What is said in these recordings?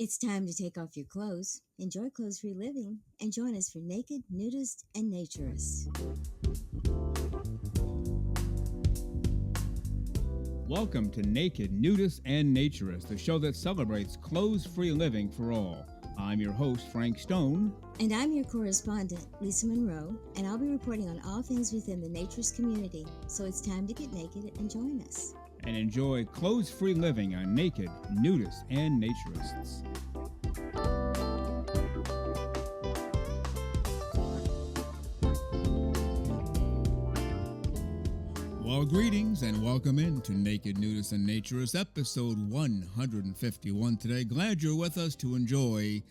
It's time to take off your clothes, enjoy clothes-free living, and join us for Naked, Nudists, and Naturists. Welcome to Naked, Nudists, and Naturists, the show that celebrates clothes-free living for all. I'm your host, Frank Stone. And I'm your correspondent, Lisa Monroe, and I'll be reporting on all things within the naturist community. So it's time to get naked and join us. And enjoy clothes-free living on Naked, Nudists, and Naturists. Well, greetings and welcome into Naked, Nudists, and Naturists, episode 151 today. Glad you're with us to enjoy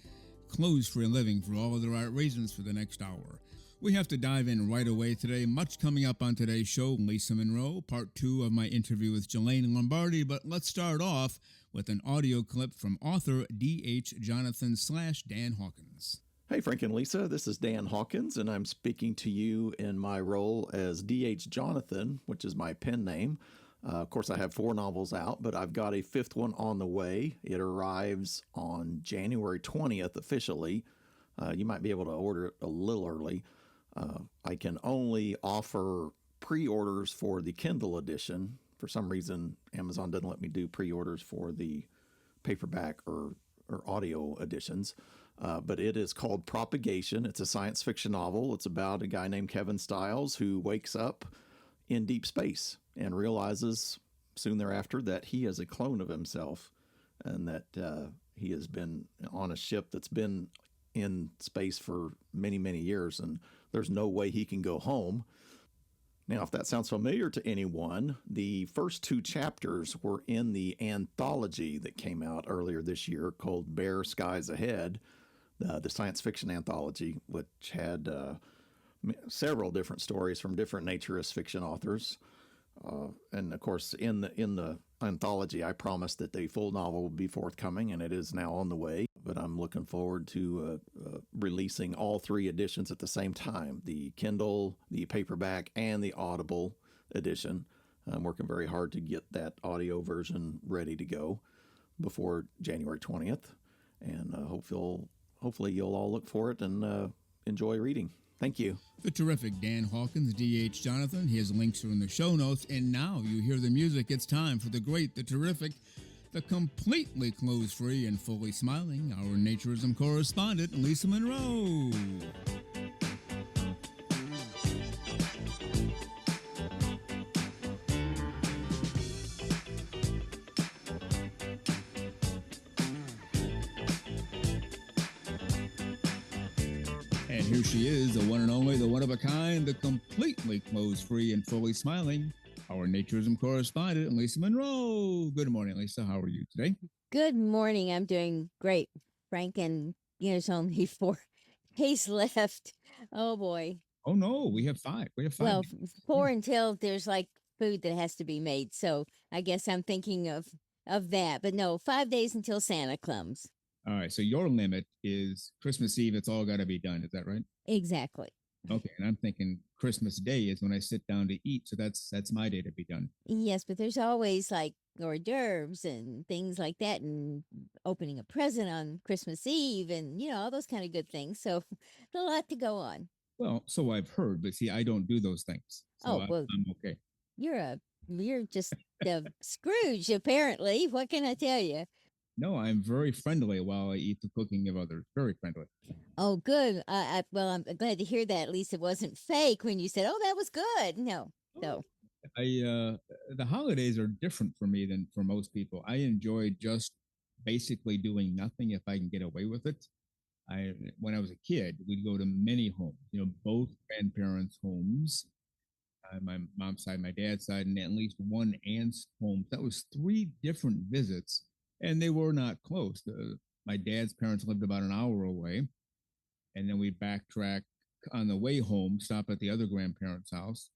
clothes-free living for all of the right reasons for the next hour. We have to dive in right away today. Much coming up on today's show. Lisa Monroe, part 2 of my interview with JELAINE Lombardi. But let's start off with an audio clip from author D.H. Jonathan / Dan Hawkins. Hey, Frank and Lisa, this is Dan Hawkins, and I'm speaking to you in my role as D.H. Jonathan, which is my pen name. Of course, I have 4 novels out, but I've got a 5th one on the way. It arrives on January 20th officially. You might be able to order it a little early. I can only offer pre-orders for the Kindle edition. For some reason, Amazon doesn't let me do pre-orders for the paperback or audio editions. But it is called Propagation. It's a science fiction novel. It's about a guy named Kevin Stiles who wakes up in deep space and realizes soon thereafter that he is a clone of himself and that he has been on a ship that's been in space for many, many years, and there's no way he can go home. Now, if that sounds familiar to anyone, the first 2 chapters were in the anthology that came out earlier this year called Bare Skies Ahead, the science fiction anthology, which had several different stories from different naturist fiction authors. And of course, in the anthology, I promised that the full novel would be forthcoming, and it is now on the way. But I'm looking forward to releasing all 3 editions at the same time: the Kindle, the paperback, and the Audible edition. I'm working very hard to get that audio version ready to go before January 20th, and hopefully you'll all look for it and enjoy reading. Thank you. The terrific Dan Hawkins, D.H. Jonathan. His links are in the show notes. And now you hear the music. It's time for the great, the terrific, the completely clothes-free and fully smiling, our naturism correspondent, Lisa Monroe. And here she is, the one and only, the one of a kind, the completely clothes-free and fully smiling, our naturism correspondent, Lisa Monroe. Good morning, Lisa. How are you today? Good morning. I'm doing great, Frank, and there's only 4 days left. Oh, boy. Oh, no, we have 5. Well, 4 until there's like food that has to be made. So I guess I'm thinking of that. But no, 5 days until Santa comes. All right, so your limit is Christmas Eve. It's all got to be done. Is that right? Exactly. Okay, and I'm thinking Christmas Day is when I sit down to eat. So that's my day to be done. Yes, but there's always like hors d'oeuvres and things like that, and opening a present on Christmas Eve, and all those kind of good things. So a lot to go on. Well, so I've heard, but see, I don't do those things. So well, I'm okay. You're just the Scrooge, apparently. What can I tell you? No, I'm very friendly while I eat the cooking of others. Very friendly. Oh, good. Well, I'm glad to hear that. At least it wasn't fake when you said, "Oh, that was good." No. The holidays are different for me than for most people. I enjoy just basically doing nothing if I can get away with it. When I was a kid, we'd go to many homes, both grandparents' homes, my mom's side, my dad's side, and at least one aunt's home. That was 3 different visits. And they were not close. My dad's parents lived about an hour away. And then we backtrack on the way home, stop at the other grandparents' house.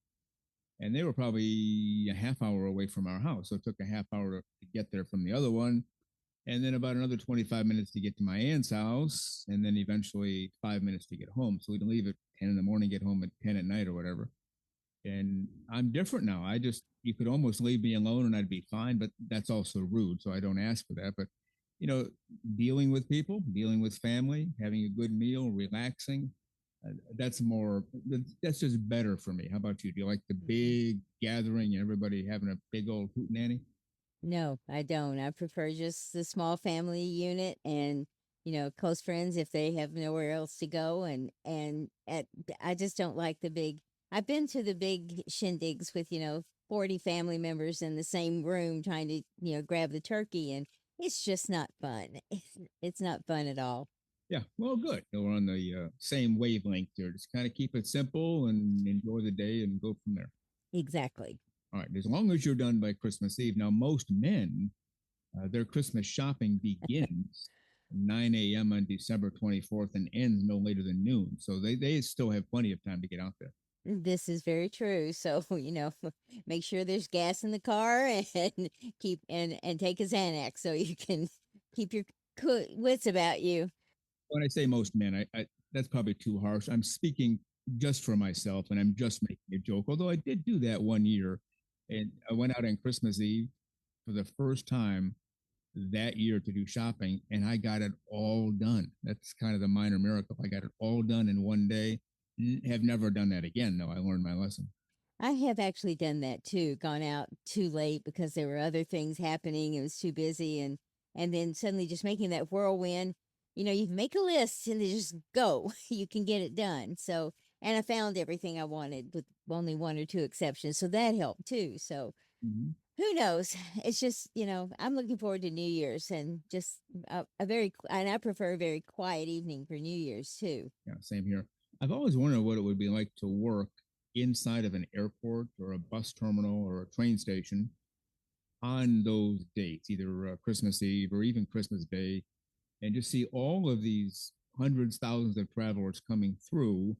And they were probably a half hour away from our house. So it took a half hour to get there from the other one. And then about another 25 minutes to get to my aunt's house. And then eventually 5 minutes to get home. So we'd leave at 10 in the morning, get home at 10 at night or whatever. And I'm different now. You could almost leave me alone and I'd be fine, but that's also rude. So I don't ask for that. But you know, dealing with people, dealing with family, having a good meal, relaxing. That's more, that's just better for me. How about you? Do you like the big gathering and everybody having a big old hootenanny? No, I don't. I prefer just the small family unit and, close friends if they have nowhere else to go. I just don't like the big. I've been to the big shindigs with 40 family members in the same room trying to grab the turkey, and it's just not fun. It's not fun at all. Yeah, well, good. We're on the same wavelength here. Just kind of keep it simple and enjoy the day and go from there. Exactly. All right, as long as you're done by Christmas Eve. Now, most men, their Christmas shopping begins 9 a.m. on December 24th and ends no later than noon. So they still have plenty of time to get out there. This is very true. So, make sure there's gas in the car and take a Xanax so you can keep your wits about you. When I say most men, I that's probably too harsh. I'm speaking just for myself, and I'm just making a joke. Although I did do that one year, and I went out on Christmas Eve for the first time that year to do shopping, and I got it all done. That's kind of the minor miracle. I got it all done in one day. Have never done that again, though. I learned my lesson. I have actually done that too, gone out too late because there were other things happening. It was too busy, and then suddenly just making that whirlwind, you make a list and then just go. You can get it done. So, and I found everything I wanted with only one or two exceptions. So that helped too. So who knows? It's just, I'm looking forward to New Year's and just and I prefer a very quiet evening for New Year's too. Yeah, same here. I've always wondered what it would be like to work inside of an airport or a bus terminal or a train station on those dates, either Christmas Eve or even Christmas Day, and just see all of these hundreds, thousands of travelers coming through,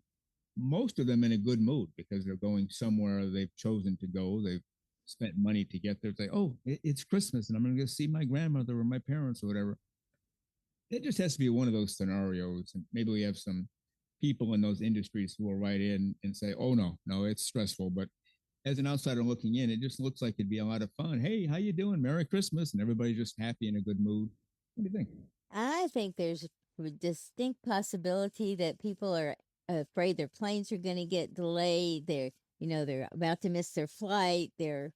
most of them in a good mood because they're going somewhere they've chosen to go. They've spent money to get there. Say, oh, it's Christmas and I'm going to go see my grandmother or my parents or whatever. It just has to be one of those scenarios. And maybe we have some people in those industries who will write in and say, oh, no, it's stressful. But as an outsider looking in, it just looks like it'd be a lot of fun. Hey, how you doing? Merry Christmas. And everybody's just happy in a good mood. What do you think? I think there's a distinct possibility that people are afraid their planes are going to get delayed. They're about to miss their flight. They're,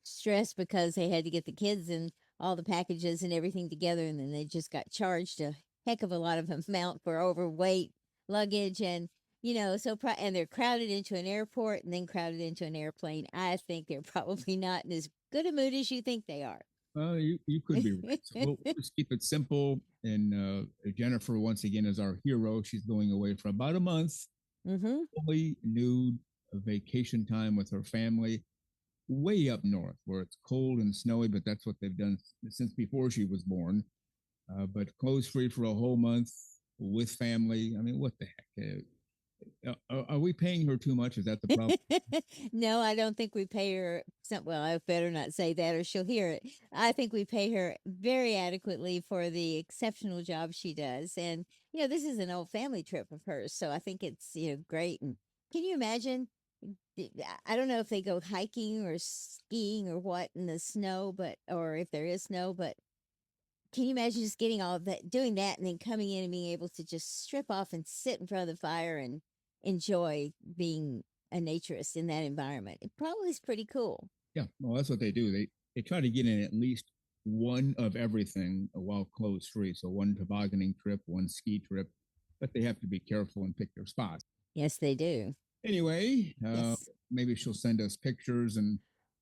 stressed because they had to get the kids and all the packages and everything together. And then they just got charged a heck of a lot of amount for overweight luggage. And, and they're crowded into an airport and then crowded into an airplane. I think they're probably not in as good a mood as you think they are. You could be right. So we'll just keep it simple. And Jennifer, once again, is our hero. She's going away for about a month, fully nude, a vacation time with her family, way up north where it's cold and snowy, but that's what they've done since before she was born. But clothes free for a whole month with family. I mean, what the heck? Are we paying her too much? Is that the problem? No, I don't think we pay her. Well, I better not say that or she'll hear it. I think we pay her very adequately for the exceptional job she does. And, this is an old family trip of hers. So I think it's, great. And can you imagine? I don't know if they go hiking or skiing or what in the snow, or if there is snow, but can you imagine just getting all of that, doing that, and then coming in and being able to just strip off and sit in front of the fire and enjoy being a naturist in that environment? It probably is pretty cool. Yeah, well, that's what they do. They try to get in at least one of everything while clothes free. So one tobogganing trip, one ski trip, but they have to be careful and pick their spots. Yes, they do. Anyway, Yes. maybe she'll send us pictures and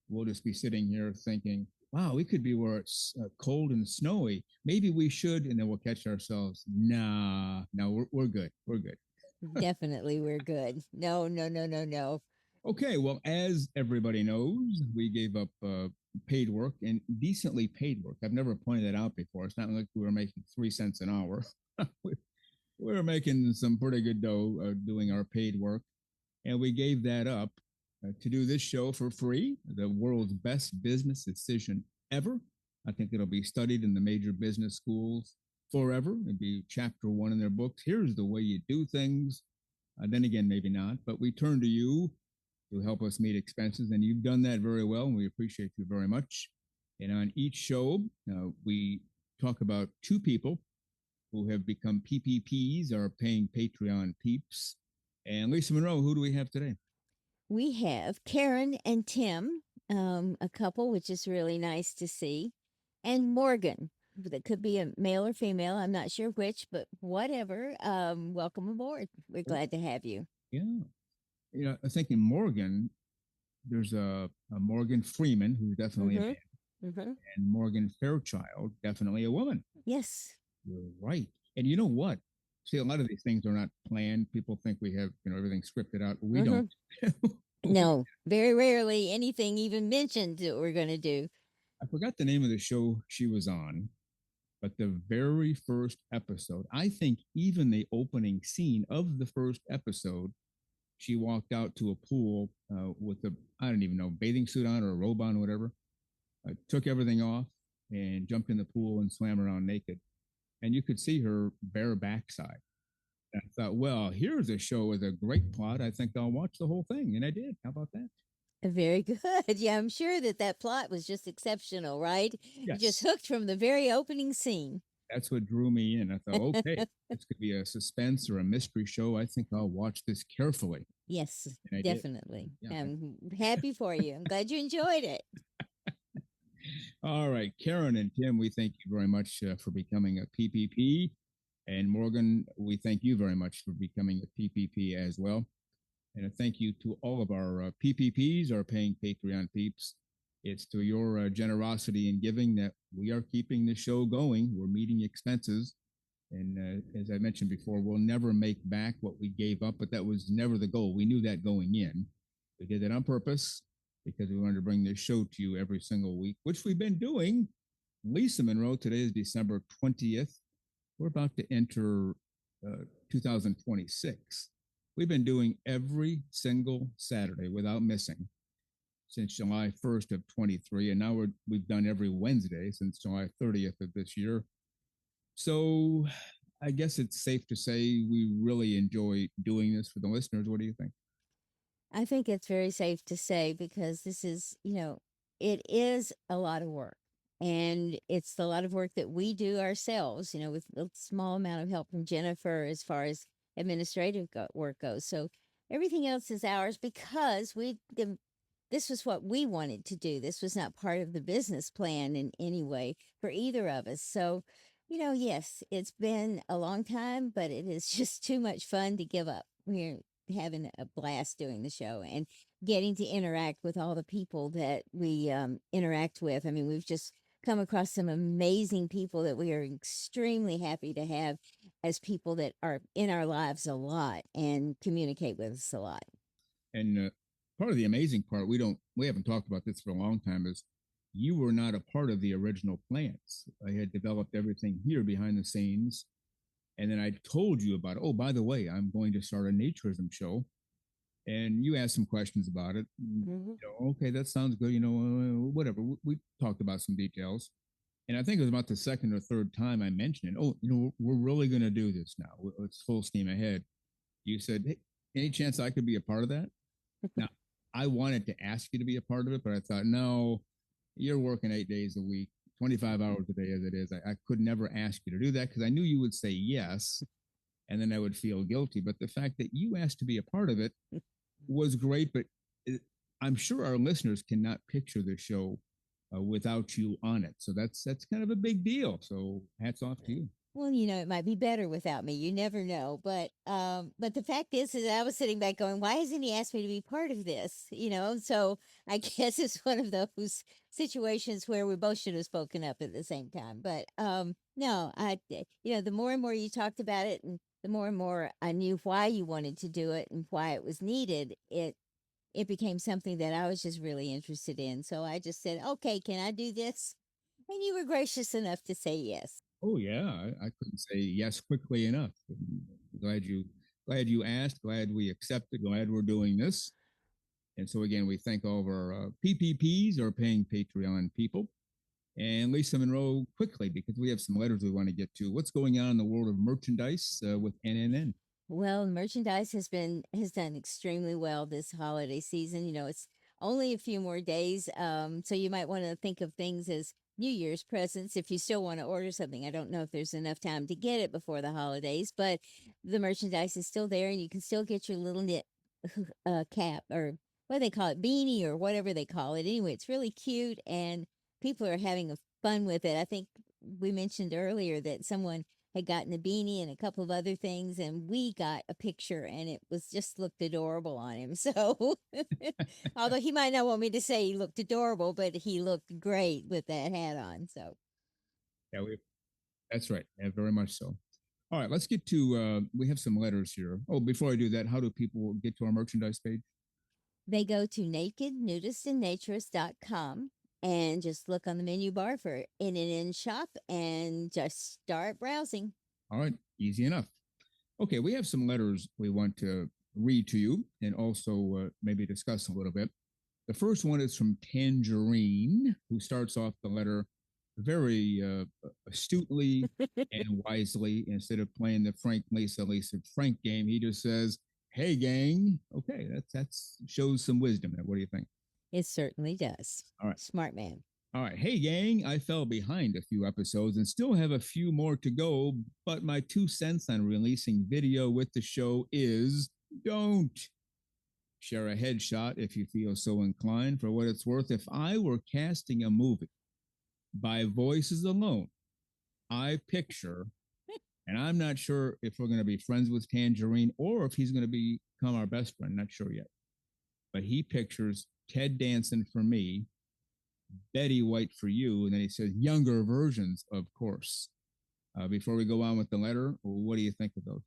we'll just be sitting here thinking, wow, we could be where it's cold and snowy. Maybe we should. And then we'll catch ourselves. No, we're good. We're good. Definitely, we're good. No. Okay, well, as everybody knows, we gave up paid work and decently paid work. I've never pointed that out before. It's not like we were making 3 cents an hour. we were making some pretty good dough doing our paid work. And we gave that up to do this show for free, the world's best business decision ever. I think it'll be studied in the major business schools forever. It'd be chapter 1 in their books. Here's the way you do things. Then again, maybe not, but we turn to you to help us meet expenses, and you've done that very well, and we appreciate you very much. And on each show, we talk about two people who have become PPPs, our paying Patreon peeps. And Lisa Monroe, who do we have today? We have Karen and Tim, a couple, which is really nice to see, and Morgan. That could be a male or female. I'm not sure which, but whatever. Welcome aboard. We're glad to have you. Yeah. I was thinking Morgan, there's a Morgan Freeman, who's definitely a man, Mm-hmm. and Morgan Fairchild, definitely a woman. Yes. You're right. And you know what? See, a lot of these things are not planned. People think we have, everything scripted out. We don't. No, very rarely anything even mentioned that we're going to do. I forgot the name of the show she was on, but the very first episode, I think even the opening scene of the first episode, she walked out to a pool with a, I don't even know, bathing suit on or a robe on, whatever, took everything off and jumped in the pool and swam around naked. And you could see her bare backside. And I thought, well, here's a show with a great plot. I think I'll watch the whole thing. And I did. How about that? Very good. Yeah, I'm sure that plot was just exceptional, right? You just Yes. hooked from the very opening scene. That's what drew me in. I thought, okay, this could be a suspense or a mystery show. I think I'll watch this carefully. Yes, And I did. definitely. Yeah. I'm happy for you. I'm glad you enjoyed it. All right, Karen and Tim, we thank you very much for becoming a PPP. And Morgan, we thank you very much for becoming a PPP as well. And a thank you to all of our PPPs, our paying Patreon peeps. It's to your generosity and giving that we are keeping the show going. We're meeting expenses. And as I mentioned before, we'll never make back what we gave up, but that was never the goal. We knew that going in. We did it on purpose because we wanted to bring this show to you every single week, which we've been doing. Lisa Monroe, today is December 20th. We're about to enter 2026. We've been doing every single Saturday without missing since July 1st of 23. And now we've done every Wednesday since July 30th of this year. So I guess it's safe to say we really enjoy doing this for the listeners. What do you think? I think it's very safe to say because this is, it is a lot of work. And it's a lot of work that we do ourselves, with a small amount of help from Jennifer as far as administrative work goes. So everything else is ours because this was what we wanted to do. This was not part of the business plan in any way for either of us. So, yes, it's been a long time, but it is just too much fun to give up. We're having a blast doing the show and getting to interact with all the people that we interact with. I mean, we've just come across some amazing people that we are extremely happy to have as people that are in our lives a lot and communicate with us a lot. And part of the amazing part, we haven't talked about this for a long time, is you were not a part of the original plans. I had developed everything here behind the scenes. And then I told you about, oh, by the way, I'm going to start a naturism show. And you asked some questions about it. Okay, that sounds good. Whatever. We talked about some details. And I think it was about the second or third time I mentioned it. Oh, we're really going to do this now. It's full steam ahead. You said, hey, any chance I could be a part of that? Now, I wanted to ask you to be a part of it, but I thought, no, you're working 8 days a week, 25 hours a day as it is. I could never ask you to do that because I knew you would say yes, and then I would feel guilty. But the fact that you asked to be a part of it was great, but I'm sure our listeners cannot picture the show without you on it. So that's kind of a big deal. So hats off to you. Well, it might be better without me. You never know. But the fact is I was sitting back going, why hasn't he asked me to be part of this? So I guess it's one of those situations where we both should have spoken up at the same time. But no, the more and more you talked about it and the more and more I knew why you wanted to do it and why it was needed, it became something that I was just really interested in. So I just said, okay, can I do this? And you were gracious enough to say yes. Oh yeah, I couldn't say yes quickly enough. Glad you asked. Glad we accepted. Glad we're doing this. And so again, we thank all of our PPPs, our paying Patreon people. And Lisa Monroe, quickly, because we have some letters we want to get to. What's going on in the world of merchandise with NNN? Well, merchandise has done extremely well this holiday season. It's only a few more days, so you might want to think of things as New Year's presents if you still want to order something. I don't know if there's enough time to get it before the holidays, but the merchandise is still there and you can still get your little knit cap, or what do they call it, beanie, or whatever they call it. Anyway, it's really cute and people are having fun with it. I think we mentioned earlier that someone had gotten a beanie and a couple of other things, and we got a picture and it was just looked adorable on him. So although he might not want me to say he looked adorable, but he looked great with that hat on. So Yeah, that's right. Yeah, very much so. All right, let's get to, we have some letters here. Oh, before I do that, how do people get to our merchandise page? they go to nakednudistandnaturist.com and just look on the menu bar for in shop and just start browsing. All right, easy enough. Okay, we have some letters we want to read to you and also maybe discuss a little bit. The first one is from Tangerine, who starts off the letter very astutely and wisely. Instead of playing the Frank Lisa Frank game, he just says, "Hey gang." Okay, that's shows some wisdom there. What do you think? It certainly does. All right. Smart man. All right. Hey gang, I fell behind a few episodes and still have a few more to go, but my 2 cents on releasing video with the show is don't share a headshot if you feel so inclined. For what it's worth, if I were casting a movie by voices alone, I picture, and I'm not sure if we're going to be friends with Tangerine or if he's going to become our best friend, not sure yet. But he pictures Ted Danson for me, Betty White for you, and then he says younger versions, of course. Before we go on with the letter, what do you think of those?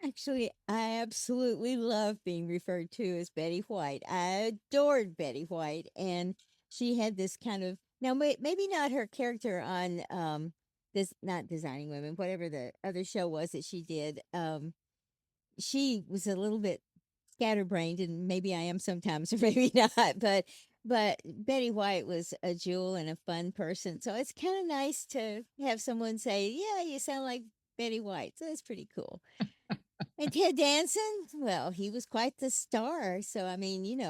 Actually, I absolutely love being referred to as Betty White. I adored Betty White, and she had this kind of, now maybe not her character on this, not Designing Women, whatever the other show was that she did. She was a little bit scatterbrained, and maybe I am sometimes, or maybe not. But Betty White was a jewel and a fun person, so it's kind of nice to have someone say, "Yeah, you sound like Betty White." So that's pretty cool. And Ted Danson, well, he was quite the star. So, I mean,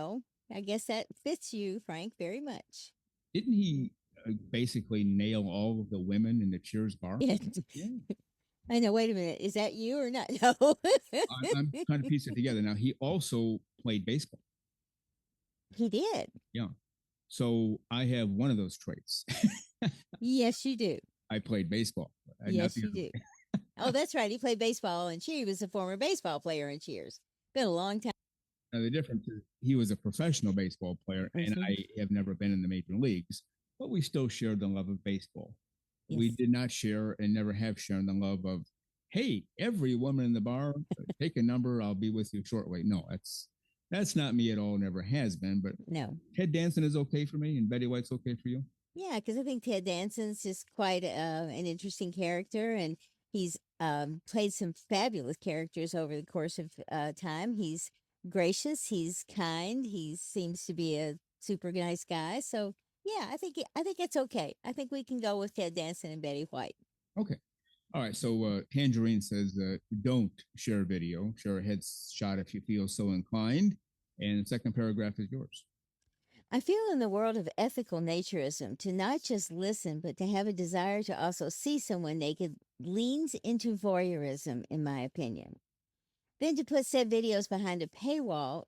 I guess that fits you, Frank, very much. Didn't he basically nail all of the women in the Cheers bar? Yeah. Yeah. I know. Wait a minute. Is that you or not? No. I'm trying to piece it together. Now, he also played baseball. He did. Yeah. So I have one of those traits. Yes, you do. I played baseball. Yes, you do. Oh, that's right. He played baseball and Cheers. He was a former baseball player in Cheers. Been a long time. Now, the difference is he was a professional baseball player, and I have never been in the major leagues, but we still shared the love of baseball. Yes. We did not share and never have shared the love of, hey, every woman in the bar, take a number, I'll be with you shortly. No, that's not me at all, never has been. But no, Ted Danson is okay for me, and Betty White's okay for you? Yeah, because I think Ted Danson's just quite an interesting character, and he's played some fabulous characters over the course of time. He's gracious, he's kind, he seems to be a super nice guy. So yeah, I think it's okay. I think we can go with Ted Danson and Betty White. Okay. All right. So Tangerine says, don't share video, share a headshot if you feel so inclined. And the second paragraph is yours. I feel in the world of ethical naturism, to not just listen, but to have a desire to also see someone naked leans into voyeurism, in my opinion. Then to put said videos behind a paywall,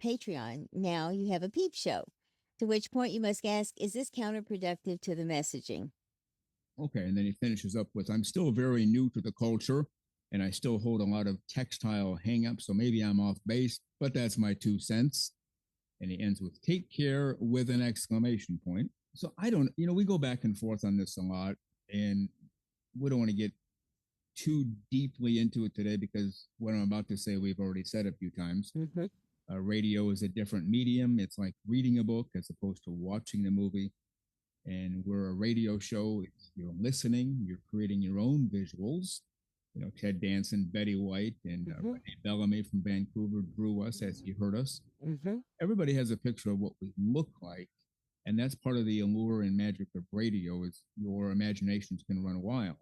Patreon, now you have a peep show. To which point you must ask, is this counterproductive to the messaging? Okay, and then he finishes up with, I'm still very new to the culture, and I still hold a lot of textile hang-ups, so maybe I'm off base, but that's my 2 cents. And he ends with, take care, with an exclamation point. So I don't, we go back and forth on this a lot, and we don't want to get too deeply into it today because what I'm about to say, we've already said a few times. Mm-hmm. Radio is a different medium. It's like reading a book as opposed to watching the movie. And we're a radio show. You're listening, you're creating your own visuals. Ted Danson, Betty White, and Renee Bellamy from Vancouver drew us as you heard us. Mm-hmm. Everybody has a picture of what we look like. And that's part of the allure and magic of radio is your imaginations can run wild.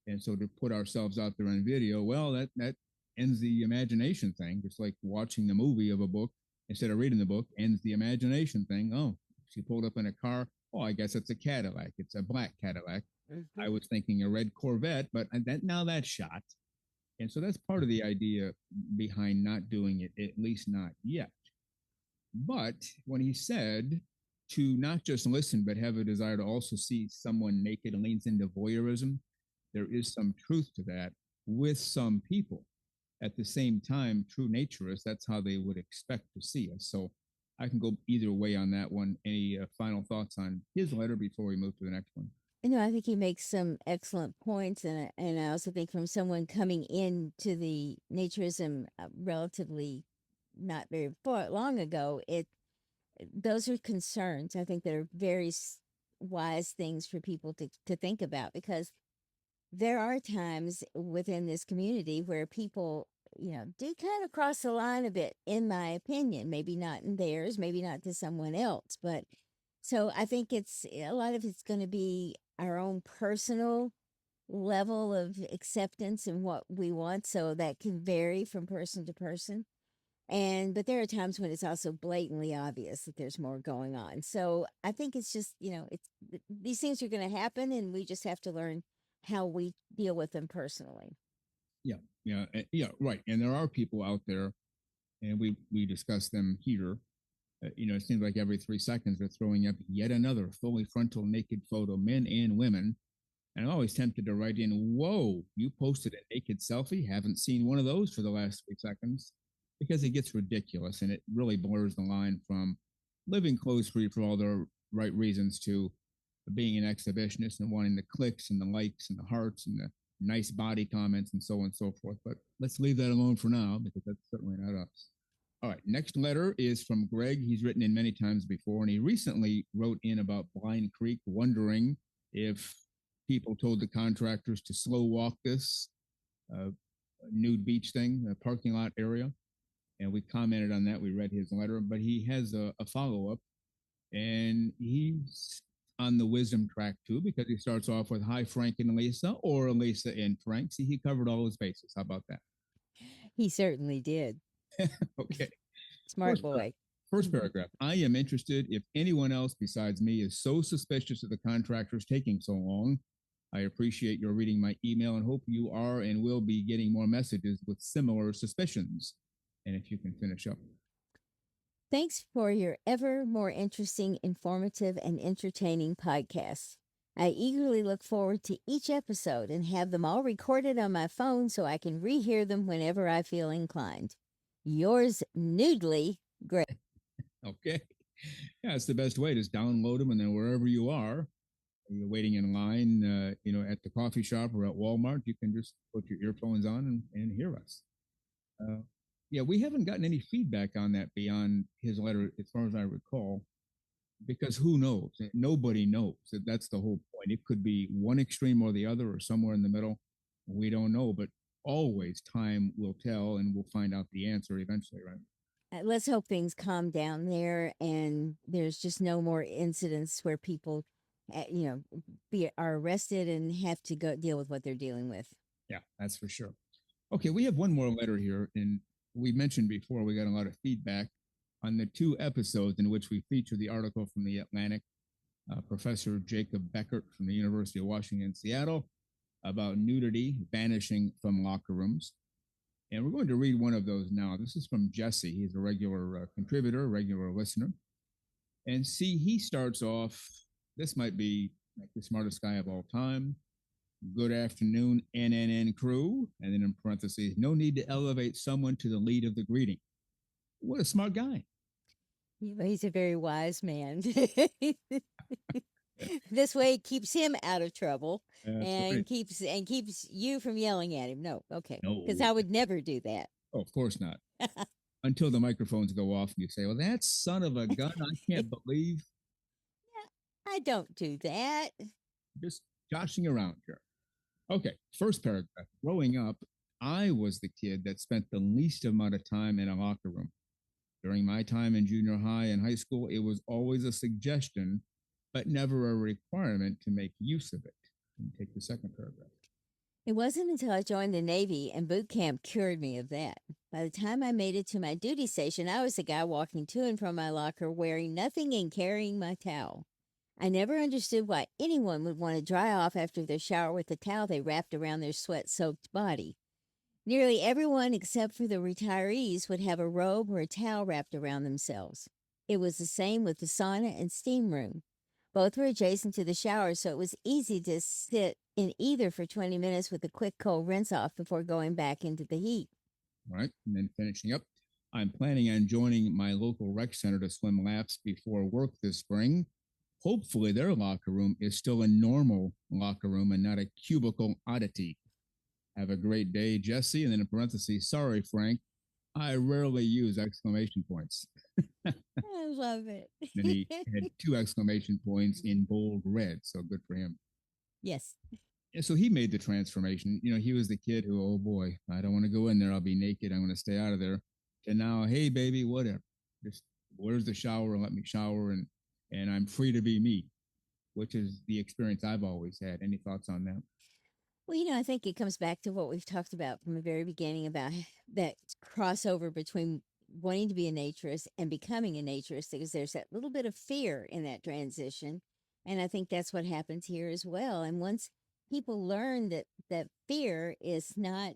And so to put ourselves out there on video, well, that ends the imagination thing. Just like watching the movie of a book instead of reading the book ends the imagination thing. Oh, she pulled up in a car. oh, I guess it's a Cadillac. It's a black Cadillac. Mhm. I was thinking a red Corvette, but now that's shot. And so that's part of the idea behind not doing it, at least not yet. But when he said to not just listen, but have a desire to also see someone naked and leans into voyeurism, there is some truth to that with some people. At the same time, true naturists, that's how they would expect to see us. So I can go either way on that one. Any final thoughts on his letter before we move to the next one? I think he makes some excellent points, and I also think from someone coming into the naturism relatively not very long ago, those are concerns. I think that are very wise things for people to think about, because there are times within this community where people, do kind of cross the line a bit, in my opinion. Maybe not in theirs, maybe not to someone else, but so I think a lot of it's going to be our own personal level of acceptance and what we want. So that can vary from person to person. But there are times when it's also blatantly obvious that there's more going on. So I think it's just, these things are going to happen, and we just have to learn how we deal with them personally. Yeah, right. And there are people out there, and we discuss them here. It seems like every 3 seconds they're throwing up yet another fully frontal naked photo, men and women. And I'm always tempted to write in, whoa, you posted a naked selfie? Haven't seen one of those for the last 3 seconds, because it gets ridiculous and it really blurs the line from living clothes free for all the right reasons to being an exhibitionist and wanting the clicks and the likes and the hearts and the nice body comments and so on and so forth. But let's leave that alone for now, because that's certainly not us. All right, next letter is from Greg. He's written in many times before, and he recently wrote in about Blind Creek, wondering if people told the contractors to slow walk this nude beach thing, parking lot area. And we commented on that. We read his letter, but he has a follow-up, and he's on the wisdom track too, because he starts off with, hi, Frank and Lisa, or Lisa and Frank. See, he covered all his bases. How about that? He certainly did. Okay. Smart boy. First paragraph. I am interested if anyone else besides me is so suspicious of the contractors taking so long. I appreciate your reading my email and hope you are and will be getting more messages with similar suspicions. And if you can finish up. Thanks for your ever more interesting, informative, and entertaining podcasts. I eagerly look forward to each episode and have them all recorded on my phone so I can rehear them whenever I feel inclined. Yours nudely, Greg. Okay. Yeah, it's the best way. Just download them, and then wherever you are, you're waiting in line, at the coffee shop or at Walmart, you can just put your earphones on and hear us. Yeah, we haven't gotten any feedback on that beyond his letter, as far as I recall, because who knows? Nobody knows. That's the whole point. It could be one extreme or the other, or somewhere in the middle. We don't know, but always time will tell, and we'll find out the answer eventually, right? Let's hope things calm down there and there's just no more incidents where people, are arrested and have to go deal with what they're dealing with. Yeah, that's for sure. Okay, we have one more letter here, and we mentioned before we got a lot of feedback on the 2 episodes in which we feature the article from the Atlantic, Professor Jacob Beckert from the University of Washington, Seattle, about nudity vanishing from locker rooms. And we're going to read one of those now. This is from Jesse. He's a regular contributor, regular listener. And see, he starts off, this might be like the smartest guy of all time. Good afternoon, NNN crew. And then in parentheses, no need to elevate someone to the lead of the greeting. What a smart guy. Yeah, he's a very wise man. This way it keeps him out of trouble. And right. keeps you from yelling at him. No, okay. No. Because I would never do that. Oh, of course not. Until the microphones go off and you say, well, that son of a gun, I can't believe. Yeah, I don't do that. Just joshing around here. Okay, first paragraph. Growing up, I was the kid that spent the least amount of time in a locker room. During my time in junior high and high school, it was always a suggestion, but never a requirement to make use of it. And take the second paragraph. It wasn't until I joined the Navy and boot camp cured me of that. By the time I made it to my duty station, I was the guy walking to and from my locker wearing nothing and carrying my towel. I never understood why anyone would want to dry off after their shower with a towel they wrapped around their sweat-soaked body. Nearly everyone except for the retirees would have a robe or a towel wrapped around themselves. It was the same with the sauna and steam room. Both were adjacent to the shower, so it was easy to sit in either for 20 minutes with a quick cold rinse off before going back into the heat. All right. And then finishing up, I'm planning on joining my local rec center to swim laps before work this spring. Hopefully, their locker room is still a normal locker room and not a cubicle oddity. Have a great day, Jesse. And then in parentheses, sorry, Frank, I rarely use exclamation points. I love it. Then he had 2 exclamation points in bold red, so good for him. Yes. And so he made the transformation. You know, he was the kid who, oh boy, I don't want to go in there. I'll be naked. I'm going to stay out of there. And now, hey, baby, whatever. Just where's the shower? Let me shower, and I'm free to be me, which is the experience I've always had. Any thoughts on that? Well, I think it comes back to what we've talked about from the very beginning about that crossover between wanting to be a naturist and becoming a naturist, because there's that little bit of fear in that transition. And I think that's what happens here as well. And once people learn that fear is not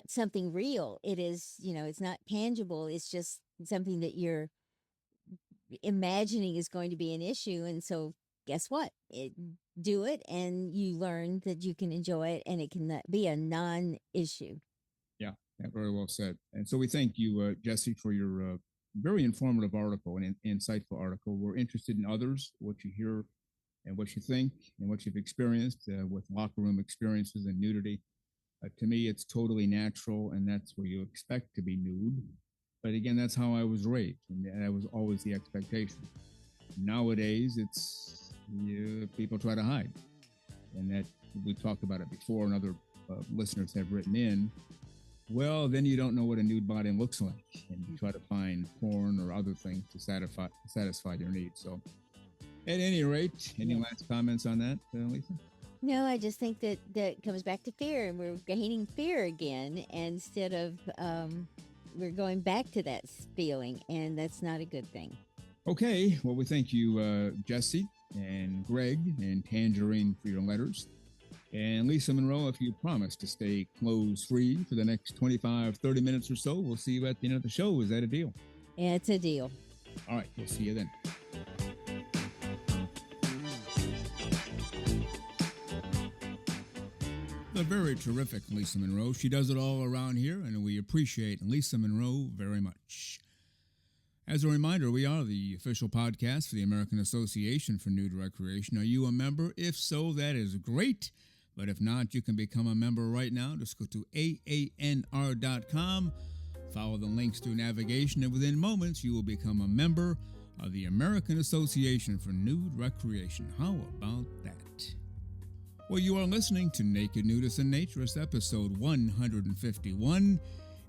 something real, it is, it's not tangible. It's just something that you're imagining is going to be an issue. And so guess what? Do it, and you learn that you can enjoy it, and it can be a non-issue. Yeah, very well said. And so we thank you, Jesse, for your very informative article and insightful article. We're interested in others, what you hear and what you think and what you've experienced with locker room experiences and nudity. To me, it's totally natural, and that's where you expect to be nude. But again, that's how I was raised, and that was always the expectation. Nowadays, people try to hide, and that we talked about it before, and other listeners have written in. Well, then you don't know what a nude body looks like, and you try to find porn or other things to satisfy your needs. So, at any rate, any last comments on that, Lisa? No, I just think that comes back to fear, and we're gaining fear again instead of we're going back to that feeling, and that's not a good thing. Okay, well, we thank you, Jesse and Greg and Tangerine for your letters. And Lisa Monroe, if you promise to stay clothes-free for the next 25, 30 minutes or so, we'll see you at the end of the show. Is that a deal? Yeah, it's a deal. All right, we'll see you then. The very terrific Lisa Monroe. She does it all around here, and we appreciate Lisa Monroe very much. As a reminder, we are the official podcast for the American Association for Nude Recreation. Are you a member? If so, that is great. But if not, you can become a member right now. Just go to AANR.com, follow the links through navigation, and within moments, you will become a member of the American Association for Nude Recreation. How about that? Well, you are listening to Naked Nudists and Naturists, episode 151.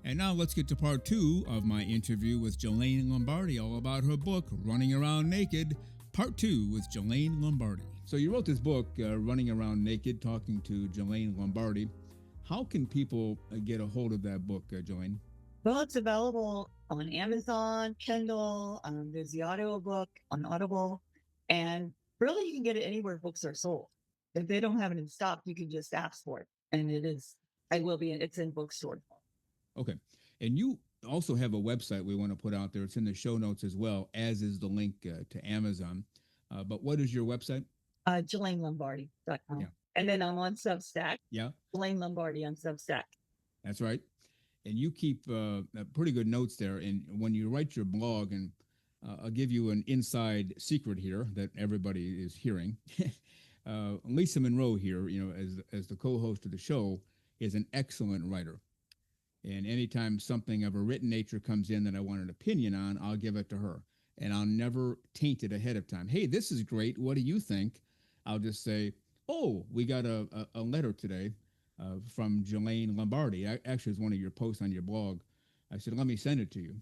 And now let's get to part 2 of my interview with JELAINE Lombardi, all about her book, Running Around Naked, part 2 with JELAINE Lombardi. So you wrote this book, Running Around Naked, talking to JELAINE Lombardi. How can people get a hold of that book, JELAINE? Well, it's available on Amazon, Kindle. There's the audio book on Audible. And really, you can get it anywhere books are sold. If they don't have it in stock, you can just ask for it. And it's in bookstore. Okay. And you also have a website we want to put out there. It's in the show notes as well, as is the link to Amazon. But what is your website? JELAINELombardi.com. Yeah. And then I'm on Substack. Yeah. JELAINE Lombardi on Substack. That's right. And you keep pretty good notes there. And when you write your blog, and I'll give you an inside secret here that everybody is hearing. Lisa Monroe here, as the co-host of the show, is an excellent writer. And anytime something of a written nature comes in that I want an opinion on, I'll give it to her. And I'll never taint it ahead of time. Hey, this is great. What do you think? I'll just say, oh, we got a letter today from JELAINE Lombardi. Actually, it's one of your posts on your blog. I said, let me send it to you.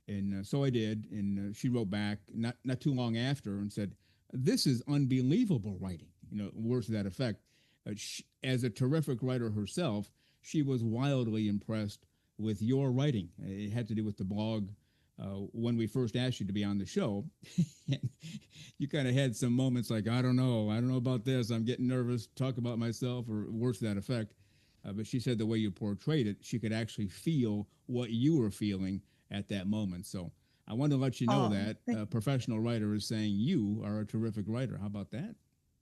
And so I did. And she wrote back not too long after and said, this is unbelievable writing. Words to that effect. As a terrific writer herself, she was wildly impressed with your writing. It had to do with the blog when we first asked you to be on the show. You kind of had some moments like, I don't know about this. I'm getting nervous, talk about myself, or words to that effect. But she said the way you portrayed it, she could actually feel what you were feeling at that moment. So I want to let you know Oh, that a professional writer is saying you are a terrific writer. How about that?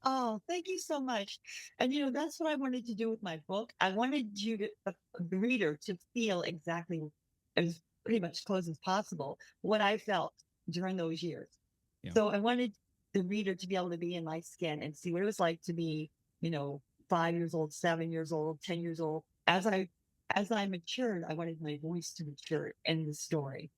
oh, thank you so much. And that's what I wanted to do with my book. I wanted you to, the reader, to feel exactly as pretty much close as possible what I felt during those years. Yeah. So I wanted the reader to be able to be in my skin and see what it was like to be, 5 years old, 7 years old, 10 years old. As I matured, I wanted my voice to mature in the story.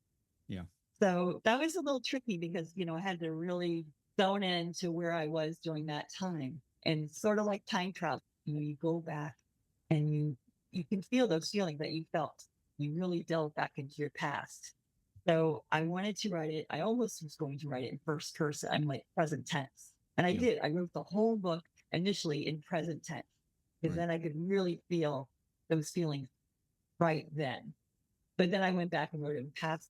Yeah. So that was a little tricky because, I had to really zone into where I was during that time. And sort of like time travel, you go back and you can feel those feelings that you felt. You really delve back into your past. So I wanted to write it. I almost was going to write it in first person. I'm like present tense. And I Yeah. did. I wrote the whole book initially in present tense because Right. then I could really feel those feelings right then. But then I went back and wrote it in past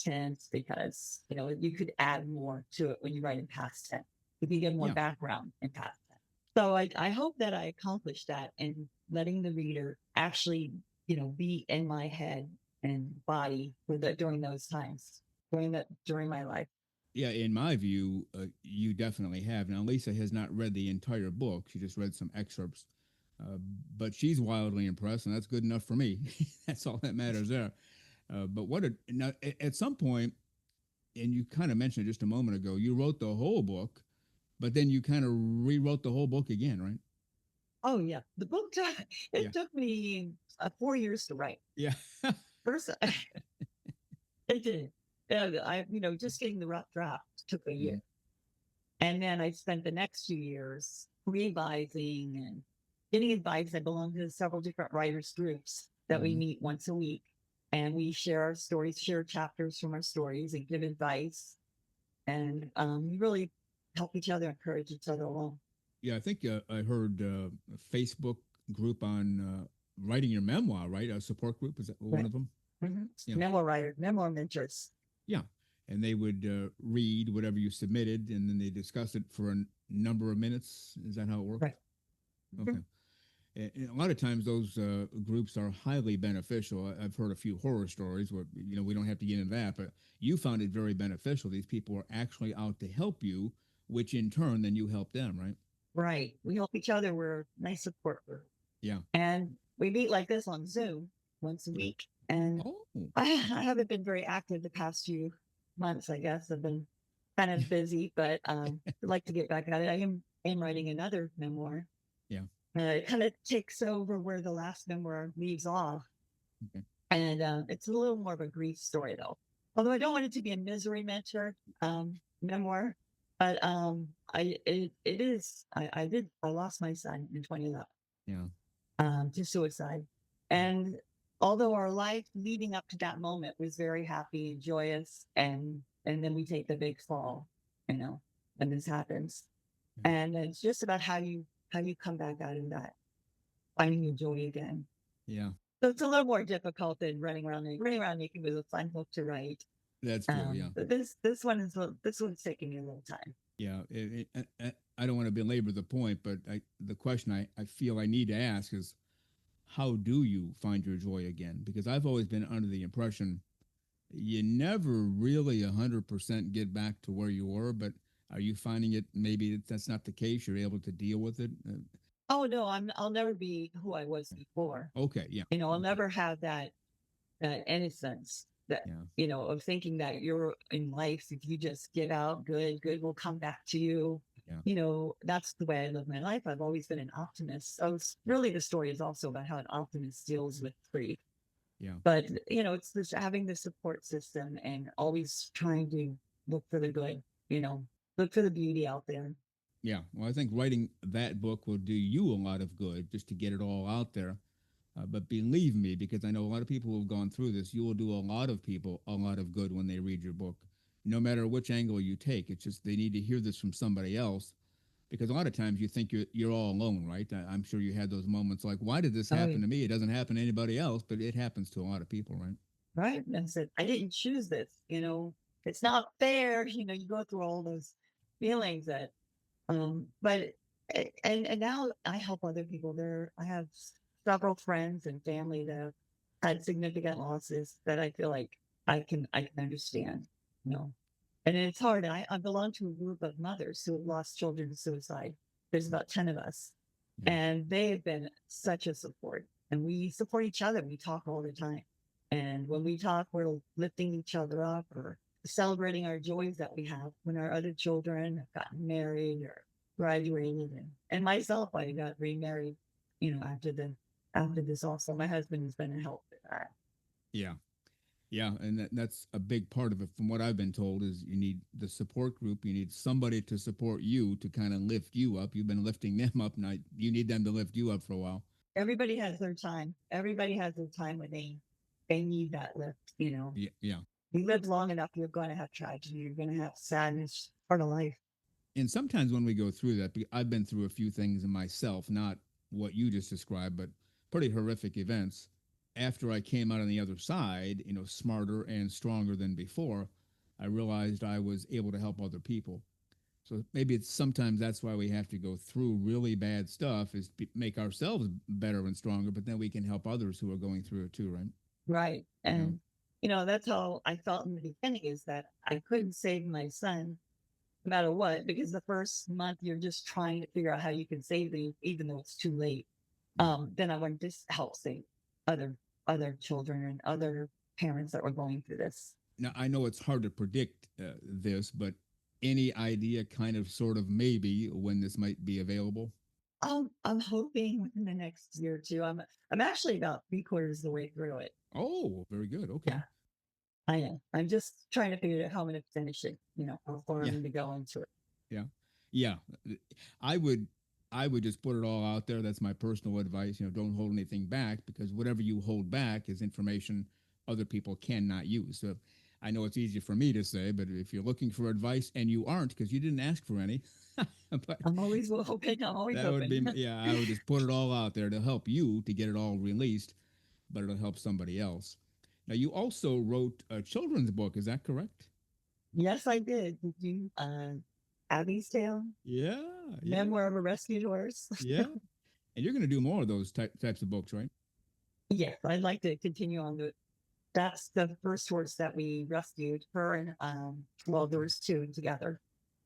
tense because you could add more to it when you write in past tense. You can get more Yeah. background in past tense. So I hope that I accomplished that in letting the reader actually be in my head and body during those times during my life. Yeah, in my view, you definitely have. Now, Lisa has not read the entire book. She just read some excerpts, uh, but she's wildly impressed, and that's good enough for me. That's all that matters there. But now, at some point, and you kind of mentioned it just a moment ago, you wrote the whole book, but then you kind of rewrote the whole book again, right? Oh yeah, the book took Yeah. it took me 4 years to write. Yeah. First, it did. I just getting the rough draft took a year. Mhm. And then I spent the next 2 years revising and getting advice. I belong to several different writers groups that we Mhm. meet once a week. And we share our stories, share chapters from our stories, and give advice. And we really help each other, encourage each other along. Yeah, I think I heard a Facebook group on writing your memoir, right? A support group, is that one Right. of them? Mm-hmm. Yeah. Memoir writer, memoir mentors. Yeah. And they would read whatever you submitted, and then they discuss it for a number of minutes. Is that how it worked? Right. Okay. And a lot of times those groups are highly beneficial. I've heard a few horror stories where, we don't have to get into that, but you found it very beneficial. These people are actually out to help you, which in turn, then you help them, right? Right. We help each other. We're a nice support group. Yeah. And we meet like this on Zoom once a Yeah. week. And Oh, I haven't been very active the past few months, I guess. I've been kind of busy, but I'd like to get back at it. I am writing another memoir. yeah. It kind of takes over where the last memoir leaves off. Okay. And it's a little more of a grief story, though. Although I don't want it to be a misery memoir, but it is. I lost my son in 2011 Yeah. to suicide. And although our life leading up to that moment was very happy and joyous, and then we take the big fall, when this happens. Yeah. And it's just about how you come back out of that, finding your joy again. Yeah. So it's a little more difficult than running around naked was a fun book to write. That's true. Yeah. But this one's taking me a little time. Yeah. I don't want to belabor the point, but the question I feel I need to ask is, how do you find your joy again? Because I've always been under the impression you never really 100% get back to where you were, but are you finding it maybe that's not the case? You're able to deal with it? Oh no, I'll never be who I was before. Okay. Yeah. I'll Okay. never have that innocence that Yeah. of thinking that you're in life, if you just get out, good will come back to you. Yeah. That's the way I live my life. I've always been an optimist. So really the story is also about how an optimist deals with grief. Yeah. But it's this having the support system and always trying to look for the good, look for the beauty out there. Yeah. Well, I think writing that book will do you a lot of good just to get it all out there. But believe me, because I know a lot of people who have gone through this, you will do a lot of people a lot of good when they read your book, no matter which angle you take. It's just they need to hear this from somebody else, because a lot of times you think you're all alone, right? I'm sure you had those moments like, why did this Oh, happen to me? It doesn't happen to anybody else, but it happens to a lot of people, right? right? And I said, I didn't choose this, it's not fair. You go through all those feelings that, but, and now I help other people there. I have several friends and family that have had significant losses that I feel like I can understand, you know, and it's hard. I belong to a group of mothers who have lost children to suicide. There's about 10 of us, Yeah. and they have been such a support, and we support each other. We talk all the time. And when we talk, we're lifting each other up or celebrating our joys that we have when our other children have gotten married or graduated. And myself, I got remarried, after this also. My husband has been a help with that. Yeah. Yeah, and that's a big part of it. From what I've been told, is you need the support group. You need somebody to support you to kind of lift you up. You've been lifting them up. Now you need them to lift you up for a while. Everybody has their time. Everybody has their time when they need that lift. Yeah, yeah. You live long enough, you're going to have tragedy. You're going to have sadness. Part of life. And sometimes when we go through that, I've been through a few things in myself, not what you just described, but pretty horrific events. After I came out on the other side, smarter and stronger than before, I realized I was able to help other people. So maybe it's sometimes that's why we have to go through really bad stuff, is make ourselves better and stronger, but then we can help others who are going through it too, right? Right. And, that's how I felt in the beginning, is that I couldn't save my son no matter what, because the first month you're just trying to figure out how you can save them, even though it's too late. Then I wanted to help save other children and other parents that were going through this. Now, I know it's hard to predict this, but any idea, kind of, sort of, maybe when this might be available? I'm hoping within the next year or two. I'm actually about 3/4 of the way through it. Oh, very good. Okay. Yeah. I am. I'm just trying to figure out how I'm going to finish it, how far I'm going to go into it. Yeah. Yeah. I would just put it all out there. That's my personal advice. Don't hold anything back, because whatever you hold back is information other people cannot use. So I know it's easy for me to say, but if you're looking for advice, and you aren't because you didn't ask for any, but I'm always hoping. I'm always that hoping. would be, yeah, I would just put it all out there to help you to get it all released, but it'll help somebody else. Now, you also wrote a children's book. Is that correct? Yes, I did. Did you? Abby's Tale, Yeah. Memoir of a Rescued Horse. Yeah. And you're going to do more of those types of books, right? Yes, I'd like to continue on. That's the first horse that we rescued. Her and well, there was two together,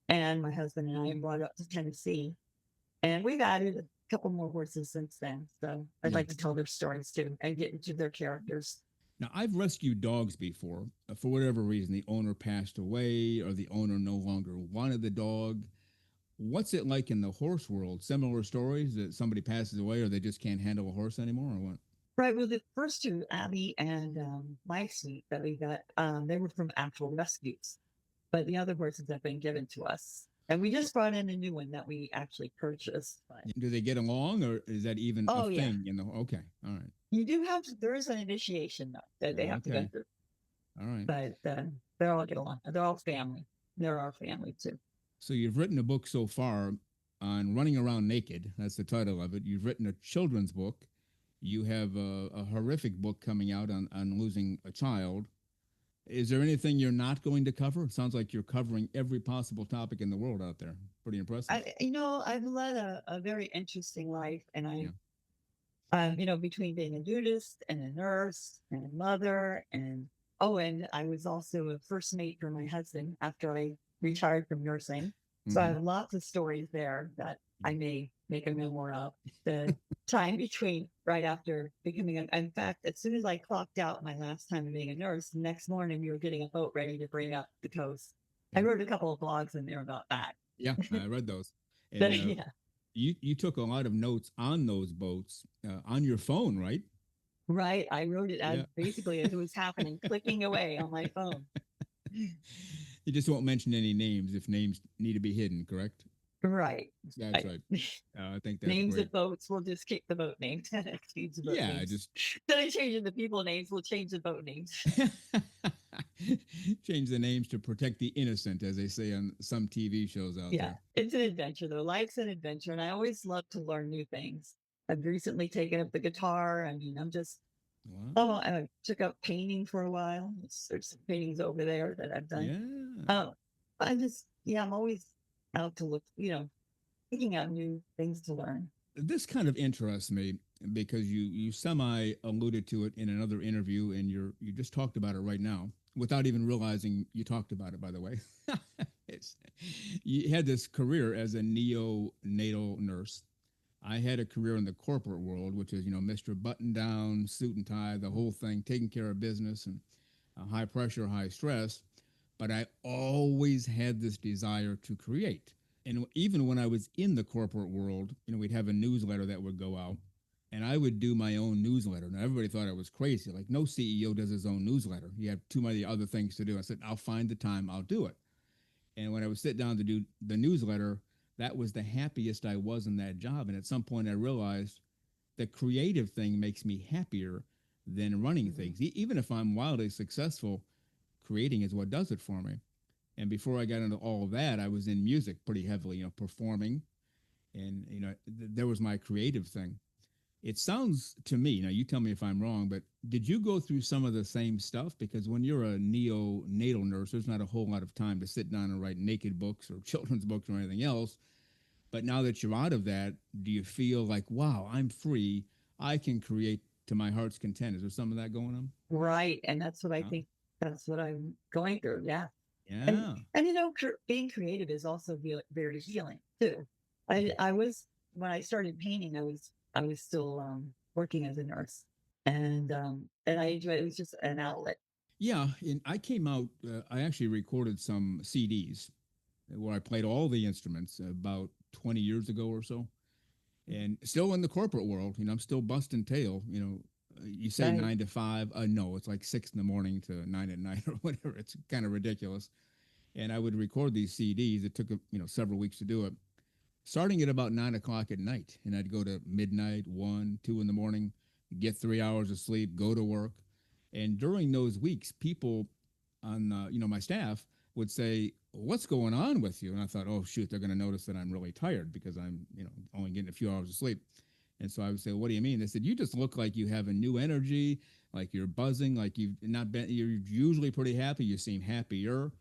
and my husband and I brought up to Tennessee, and we've added a couple more horses since then. So I'd like to tell their stories too and get into their characters. Now, I've rescued dogs before. For whatever reason, the owner passed away, or the owner no longer wanted the dog. What's it like in the horse world? Similar stories, that somebody passes away, or they just can't handle a horse anymore, or what? Right. Well, the first two, Abby and my suite that we got, they were from actual rescues, but the other horses have been given to us. And we just brought in a new one that we actually purchased. Do they get along, or is that even a thing? Okay. All right. You do have to, there is an initiation though, that they have to go through. All right. But they all get along. They're all family. They're our family too. So you've written a book so far on running around naked. That's the title of it. You've written a children's book. You have a horrific book coming out on losing a child. Is there anything you're not going to cover? It sounds like you're covering every possible topic in the world out there. Pretty impressive. I've led a very interesting life, and between being a nudist and a nurse and a mother, and I was also a first mate for my husband after I retired from nursing. So I have lots of stories there that I may make a memoir of. The time between right after becoming in fact, as soon as I clocked out my last time of being a nurse, the next morning we were getting a boat ready to bring up the coast. I wrote a couple of blogs in there about that. Yeah, I read those. And, you took a lot of notes on those boats on your phone, right? Right. I wrote it as basically as it was happening, clicking away on my phone. You just won't mention any names if names need to be hidden, correct? Right. That's right. I think that's names great. of boats. We'll just keep the boat names. Change the boat names. Just instead of changing the people names, we'll change the boat names. Change the names to protect the innocent, as they say on some TV shows out there. Yeah, it's an adventure though. Life's an adventure, and I always love to learn new things. I've recently taken up the guitar. I'm just Oh, Wow. I took up painting for a while. There's some paintings over there that I've done. Yeah. Oh, I'm always out to look, thinking out new things to learn. This kind of interests me because you semi alluded to it in another interview, and you just talked about it right now without even realizing you talked about it. By the way, it's, you had this career as a neonatal nurse. I had a career in the corporate world, which is Mr. Button Down, suit and tie, the whole thing, taking care of business and high pressure, high stress. But I always had this desire to create. And even when I was in the corporate world, we'd have a newsletter that would go out, and I would do my own newsletter. Now everybody thought I was crazy. Like, no CEO does his own newsletter. You have too many other things to do. I said, I'll find the time, I'll do it. And when I would sit down to do the newsletter, that was the happiest I was in that job. And at some point, I realized the creative thing makes me happier than running things. Even if I'm wildly successful, creating is what does it for me. And before I got into all of that, I was in music pretty heavily, performing, and there was my creative thing. It sounds to me, now you tell me if I'm wrong, but did you go through some of the same stuff? Because when you're a neonatal nurse, there's not a whole lot of time to sit down and write naked books or children's books or anything else. But now that you're out of that, do you feel like, wow, I'm free, I can create to my heart's content? Is there some of that going on? Right. And that's what I Oh, think, that's what I'm going through. Yeah. And, yeah. being creative is also very healing too. I was, when I started painting, I was still, working as a nurse, and I enjoyed it. It was just an outlet. Yeah, and I came out. I actually recorded some CDs where I played all the instruments about 20 years ago or so, and still in the corporate world. I'm still busting tail. You say Right. 9 to 5. No, it's like 6 in the morning to 9 at night or whatever. It's kind of ridiculous. And I would record these CDs. It took several weeks to do it, starting at about 9 o'clock at night, and I'd go to midnight, 1, 2 in the morning, get 3 hours of sleep, go to work. And during those weeks, people on my staff would say, "What's going on with you?" And I thought, "Oh shoot, they're going to notice that I'm really tired because I'm only getting a few hours of sleep." And so I would say, "What do you mean?" They said, "You just look like you have a new energy, like you're buzzing, like you've not been. You're usually pretty happy. You seem happier."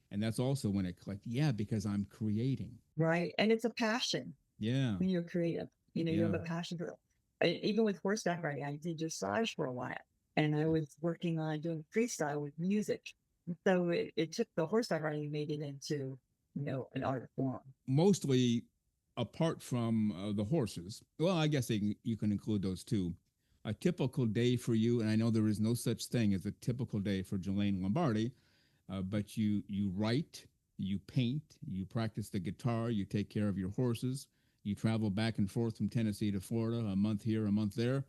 And that's also when it clicked. Yeah, because I'm creating. Right. And it's a passion Yeah, when you're creative. You have yeah. a passion for it. Even with horseback riding, I did dressage for a while, and I was working on doing freestyle with music. So it took the horseback riding and made it into, an art form. Mostly apart from the horses. Well, I guess you can include those too. A typical day for you, and I know there is no such thing as a typical day for JELAINE Lombardi, but you write, you paint, you practice the guitar, you take care of your horses, you travel back and forth from Tennessee to Florida, a month here, a month there.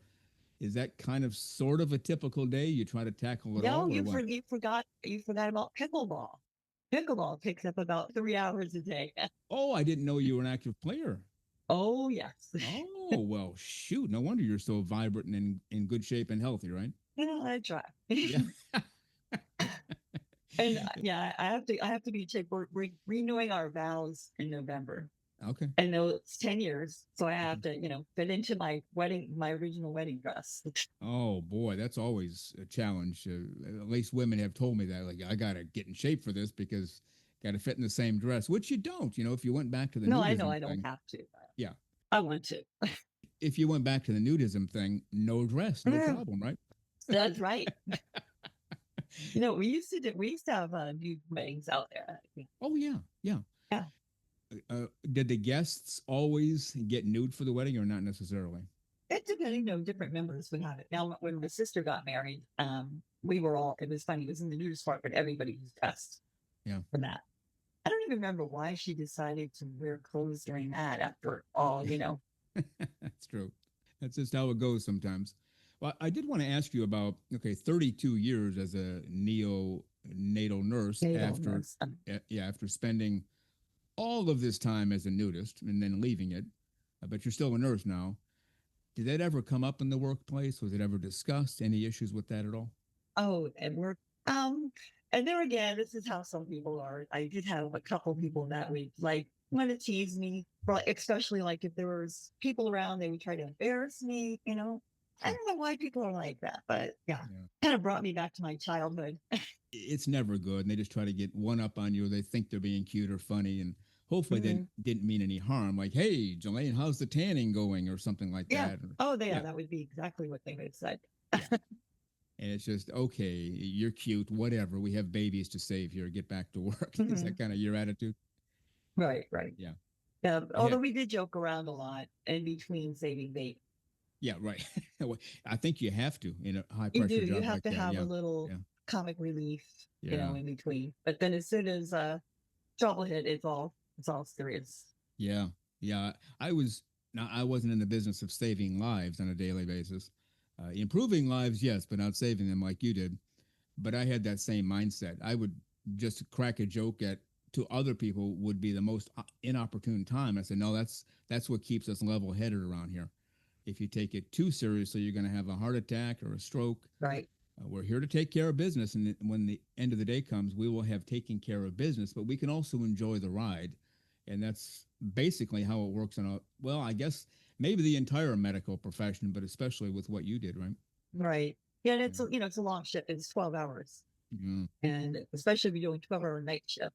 Is that kind of sort of a typical day? You try to tackle it No, all, or what? you forgot about pickleball. Pickleball takes up about 3 hours a day. Oh, I didn't know you were an active player. Oh yes. Oh, well, shoot. No wonder you're so vibrant and in good shape and healthy, right? I try. Yeah. And yeah, I have to be checked. We're renewing our vows in November. Okay. I know it's 10 years, so I have to, fit into my original wedding dress. Oh, boy. That's always a challenge. At least women have told me that. Like, I got to get in shape for this because got to fit in the same dress, which you don't. If you went back to the No, I know nudism I don't thing. have to. Yeah. I want to. If you went back to the nudism thing, no dress, no problem, right? That's right. We used to have nude weddings out there. Oh, yeah. Yeah. Yeah. Did the guests always get nude for the wedding or not necessarily? It depending, different members would have it. Now, when my sister got married, it was funny, it was in the nudist part, but everybody was dressed Yeah. for that. I don't even remember why she decided to wear clothes during that after all. That's true. That's just how it goes sometimes. Well, I did want to ask you about 32 years as a neonatal nurse They don't know. after spending all of this time as a nudist and then leaving it, but you're still a nurse now. Did that ever come up in the workplace? Was it ever discussed? Any issues with that at all? Oh, and um, and there again, this is how some people are. I did have a couple people that would want to tease me, but especially like if there was people around, they would try to embarrass me. I don't know why people are like that, but yeah, Yeah. kind of brought me back to my childhood. It's never good. And they just try to get one up on you. They think they're being cute or funny. And hopefully they Mhm. didn't mean any harm. Like, hey, Jelaine, how's the tanning going? Or something like Yeah. that. Or, Oh, yeah, yeah. that would be exactly what they would have said. Yeah. And it's just, okay, you're cute, whatever. We have babies to save here. Get back to work. Is Mhm. that kind of your attitude? Right, right. Yeah. Yeah, I had, although we did joke around a lot in between saving bait. yeah, right. Well, I think you have to in a high You do. pressure You job have like to that. have a Yeah. little Yeah. comic relief, Yeah. in between. But then as soon as trouble hit, it's all serious. Yeah. Yeah. I was, now I wasn't in the business of saving lives on a daily basis. Improving lives, yes, but not saving them like you did. But I had that same mindset. I would just crack a joke at to other people would be the most inopportune time. I said, no, that's what keeps us level headed around here. If you take it too seriously, you're going to have a heart attack or a stroke. Right. We're here to take care of business, and when the end of the day comes, we will have taken care of business, but we can also enjoy the ride, and that's basically how it works. Well, I guess maybe the entire medical profession, but especially with what you did, right? Right. Yeah, and Yeah. it's a long shift. It's 12 hours. Yeah. And especially if you're doing 12-hour night shift.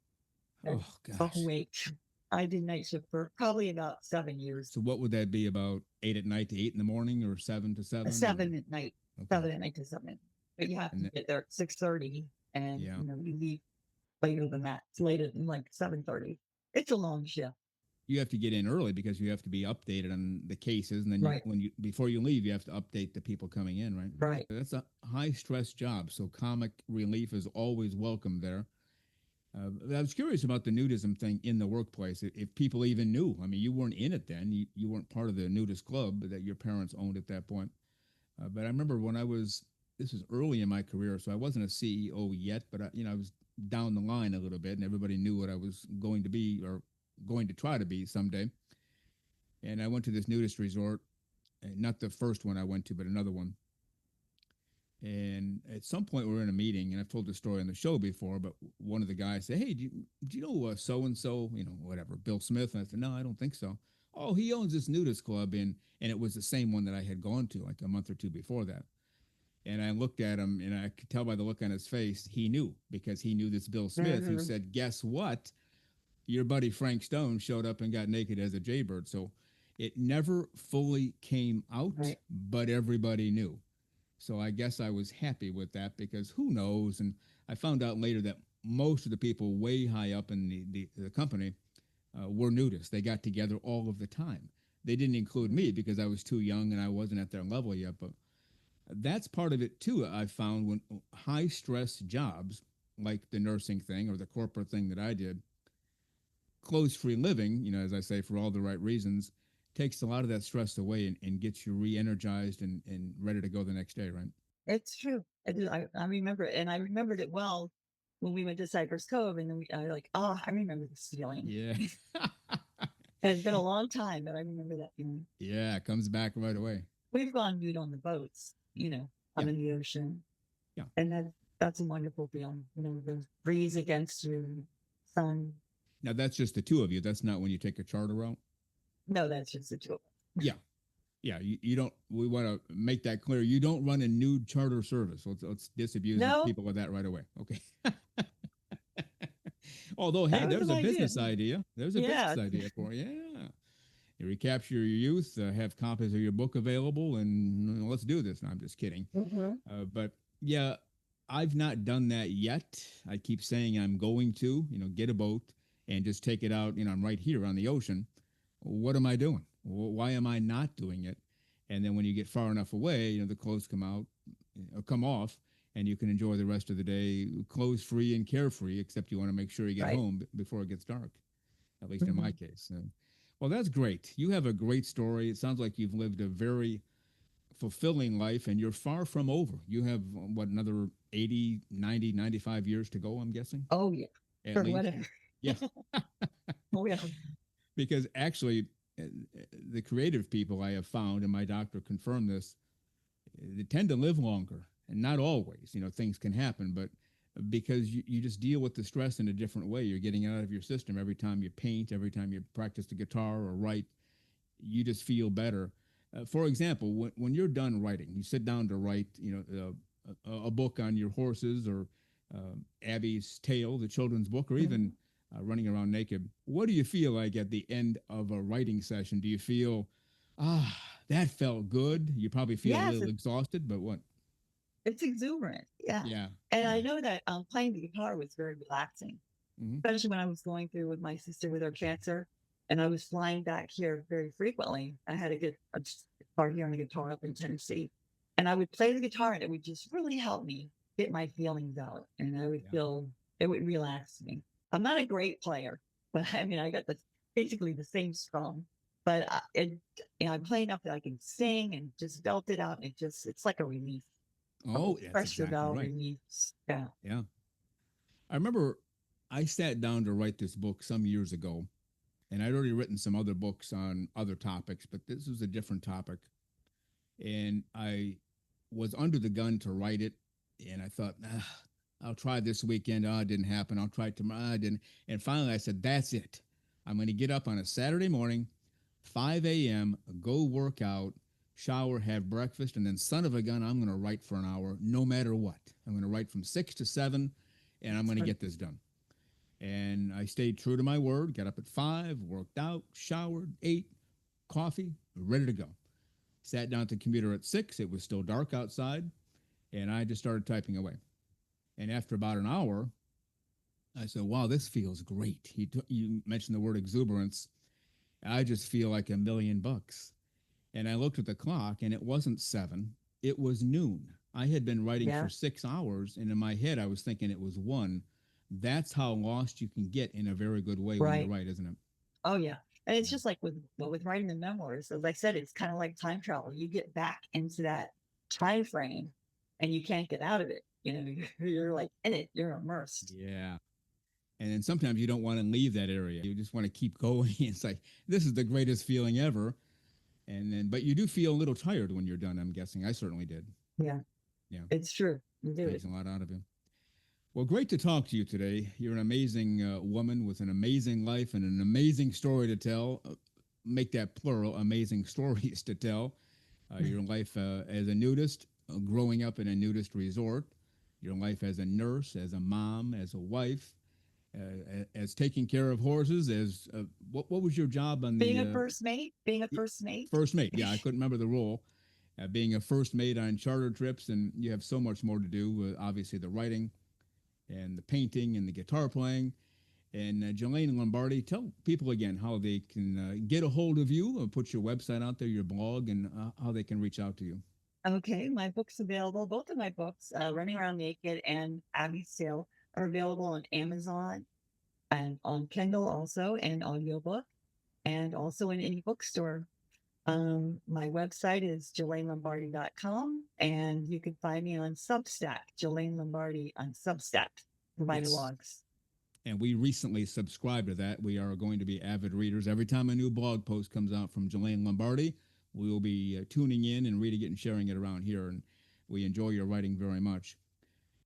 Oh That's a gosh. wait. I did night shift for probably about 7 years. So what would that be, about 8 at night to 8 in the morning, or 7 to 7? Seven at night. Okay. 7 at night to 7. But you have And to get there at 6:30 and yeah, you leave later than that. It's later than like 7:30. It's a long shift. you have to get in early because you have to be updated on the cases, and then Right. when you before you leave, you have to update the people coming in, right? Right. That's a high stress job, so comic relief is always welcome there. I was curious about the nudism thing in the workplace. If people even knew, I mean, you weren't in it then. You weren't part of the nudist club that your parents owned at that point. But I remember when this was early in my career, so I wasn't a CEO yet, but I was down the line a little bit, and everybody knew what I was going to be or going to try to be someday. And I went to this nudist resort, not the first one I went to, but another one. And at some point, we were in a meeting, and I've told this story on the show before, but one of the guys said, "Hey, do you know so and so? Whatever, Bill Smith." And I said, "No, I don't think so." "Oh, he owns this nudist club," and it was the same one that I had gone to like a month or two before that. And I looked at him, and I could tell by the look on his face he knew, because he knew this Bill Smith, who Mhm. said, "Guess what? Your buddy Frank Stone showed up and got naked as a jaybird." So it never fully came out, Right. but everybody knew. So I guess I was happy with that, because who knows? And I found out later that most of the people way high up in the company were nudists. They got together all of the time. They didn't include me Mhm. because I was too young and I wasn't at their level yet. But that's part of it too. I found when high stress jobs like the nursing thing or the corporate thing that I did, clothes free living, as I say, for all the right reasons, takes a lot of that stress away, and gets you re energized and ready to go the next day, right? It's true. I remember it. And I remembered it well when we went to Cypress Cove. And then I like, oh, I remember this feeling. Yeah. And it's been a long time, but I remember that feeling. Yeah, it comes back right away. We've gone nude on the boats, Yeah. out in the ocean. Yeah. And that's a wonderful feeling. The breeze against you, sun. Now that's just the two of you. That's not when you take a charter out. No, that's just the two of us. Yeah. Yeah. You don't, we want to make that clear. You don't run a nude charter service. Let's disabuse No, people of that right away. Okay. Although, hey, that was there's an a idea. business idea. There's a Yeah. business idea for you. Yeah. You recapture your youth, have copies of your book available, and let's do this. No, I'm just kidding. Mhm. But yeah, I've not done that yet. I keep saying I'm going to, get a boat and just take it out. I'm right here on the ocean. What am I doing? Why am I not doing it? And then when you get far enough away, the clothes come off, and you can enjoy the rest of the day clothes free and carefree, except you want to make sure you get Right. home before it gets dark, at least in my Mhm. case. Well, that's great. You have a great story. It sounds like you've lived a very fulfilling life, and you're far from over. You have, what, another 80, 90, 95 years to go, I'm guessing, Oh, yeah. at For least. whatever. Yeah. Oh, yeah. Because actually, uh, the creative people I have found, and my doctor confirmed this, they tend to live longer. And not always, things can happen, but because you just deal with the stress in a different way. You're getting it out of your system every time you paint, every time you practice the guitar or write. You just feel better. For example, when you're done writing, you sit down to write, a book on your horses or Abby's Tale, the children's book, or even Mhm. running around naked. What do you feel like at the end of a writing session? Do you feel, ah, that felt good? You probably feel a Yes, little exhausted, but what? it's exuberant. Yeah. Yeah, And yeah. I know that playing the guitar was very relaxing, Hmm. especially when I was going through with my sister with her cancer. And I was flying back here very frequently. I had a guitar here and a guitar up in Tennessee. And I would play the guitar and it would just really help me get my feelings out. And I would Yeah. feel it would relax me. I'm not a great player, but I mean, I got basically the same strum. But I play enough that I can sing and just belt it out. And it's like a relief. Oh, that's Pressure exactly valve right. reliefs. Yeah. Yeah. I remember I sat down to write this book some years ago, and I'd already written some other books on other topics, but this was a different topic. And I was under the gun to write it, and I thought, I'll try this weekend. Oh, it didn't happen. I'll try tomorrow. I didn't. And finally, I said, that's it. I'm going to get up on a Saturday morning, 5 a.m., go work out, shower, have breakfast, and then, son of a gun, I'm going to write for an hour, no matter what. I'm going to write from 6 to 7, and I'm going to get this done. And I stayed true to my word, got up at 5, worked out, showered, ate, coffee, ready to go. Sat down at the computer at 6. It was still dark outside, and I just started typing away. And after about an hour, I said, wow, this feels great. You mentioned the word exuberance. I just feel like $1,000,000. And I looked at the clock, and it wasn't 7, it was noon. I had been writing Yeah. for 6 hours, and in my head, I was thinking it was 1. That's how lost you can get in a very good way when you Right. write, isn't it? Oh yeah. And it's Yeah. just like with writing the memoirs, as I said, it's kind of like time travel. You get back into that time frame and you can't get out of it. You know, you're like in it, you're immersed. Yeah. And then sometimes you don't want to leave that area. You just want to keep going. It's like, this is the greatest feeling ever. And then, but you do feel a little tired when you're done, I'm guessing. I certainly did. Yeah. Yeah. It's true. You do it. Takes a lot out of you. Well, great to talk to you today. You're an amazing woman with an amazing life and an amazing story to tell. Make that plural, amazing stories to tell. Your life as a nudist, growing up in a nudist resort, your life as a nurse, as a mom, as a wife, as taking care of horses, as what was your job on Being a the first mate, being a first mate. first mate? Yeah, I couldn't remember the role. Being a first mate on charter trips, and you have so much more to do with obviously the writing and the painting and the guitar playing. And JELAINE Lombardi, tell people again how they can get a hold of you, put your website out there, your blog, and how they can reach out to you. Okay, my book's available. Both of my books, Running Around Naked and Abby's Tale, are available on Amazon and on Kindle also, and audiobook, and also in any bookstore. My website is JELAINELombardi.com, and you can find me on Substack, JELAINE Lombardi on Substack for my Yes. blogs. And we recently subscribed to that. We are going to be avid readers. Every time a new blog post comes out from JELAINE Lombardi, we will be tuning in and reading it and sharing it around here. And we enjoy your writing very much.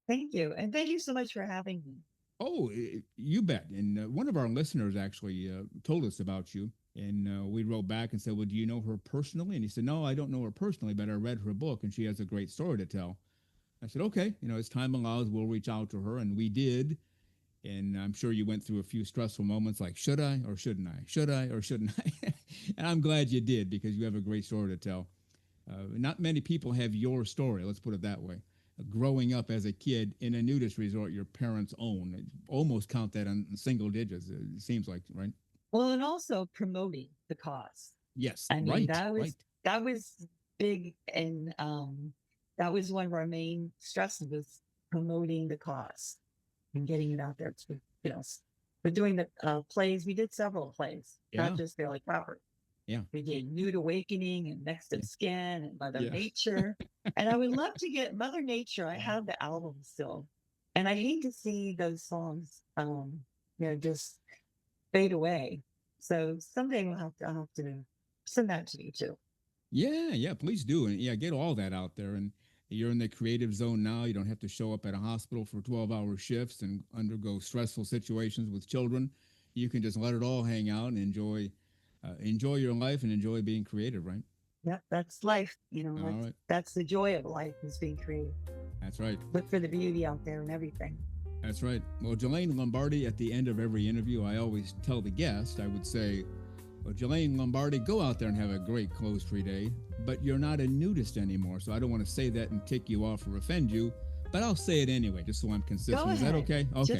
Thank you. And thank you so much for having me. Oh, you bet. And one of our listeners actually told us about you. And we wrote back and said, well, do you know her personally? And he said, no, I don't know her personally, but I read her book and she has a great story to tell. I said, okay, as time allows, we'll reach out to her. And we did. And I'm sure you went through a few stressful moments like, should I or shouldn't I? Should I or shouldn't I? And I'm glad you did because you have a great story to tell. Not many people have your story, let's put it that way. Growing up as a kid in a nudist resort your parents own, almost count that on single digits, it seems like, right? Well, and also promoting the cause. Yes, I mean, right, right. that was big, and that was one of our main stresses was promoting the cause and getting it out there to we're doing the plays. We did several plays, Yeah, not just Fairly Proper. yeah, We did Nude Awakening and Next of yeah, Skin and Mother yeah. Nature. And I would love to get Mother Nature. I have the album still. And I hate to see those songs just fade away. So someday I'll have to send that to you too. Yeah, yeah, please do. And yeah, get all that out there. And you're in the creative zone now. You don't have to show up at a hospital for 12-hour shifts and undergo stressful situations with children. You can just let it all hang out and enjoy your life and enjoy being creative, right? Yep, that's life. All right. That's the joy of life, is being creative. That's right. Look for the beauty out there and everything. That's right. Well, JELAINE Lombardi, at the end of every interview, I always tell the guest, I would say, well, JELAINE Lombardi, go out there and have a great clothes-free day, but you're not a nudist anymore, so I don't want to say that and tick you off or offend you, but I'll say it anyway, just so I'm consistent. Go Is that ahead. okay? Okay.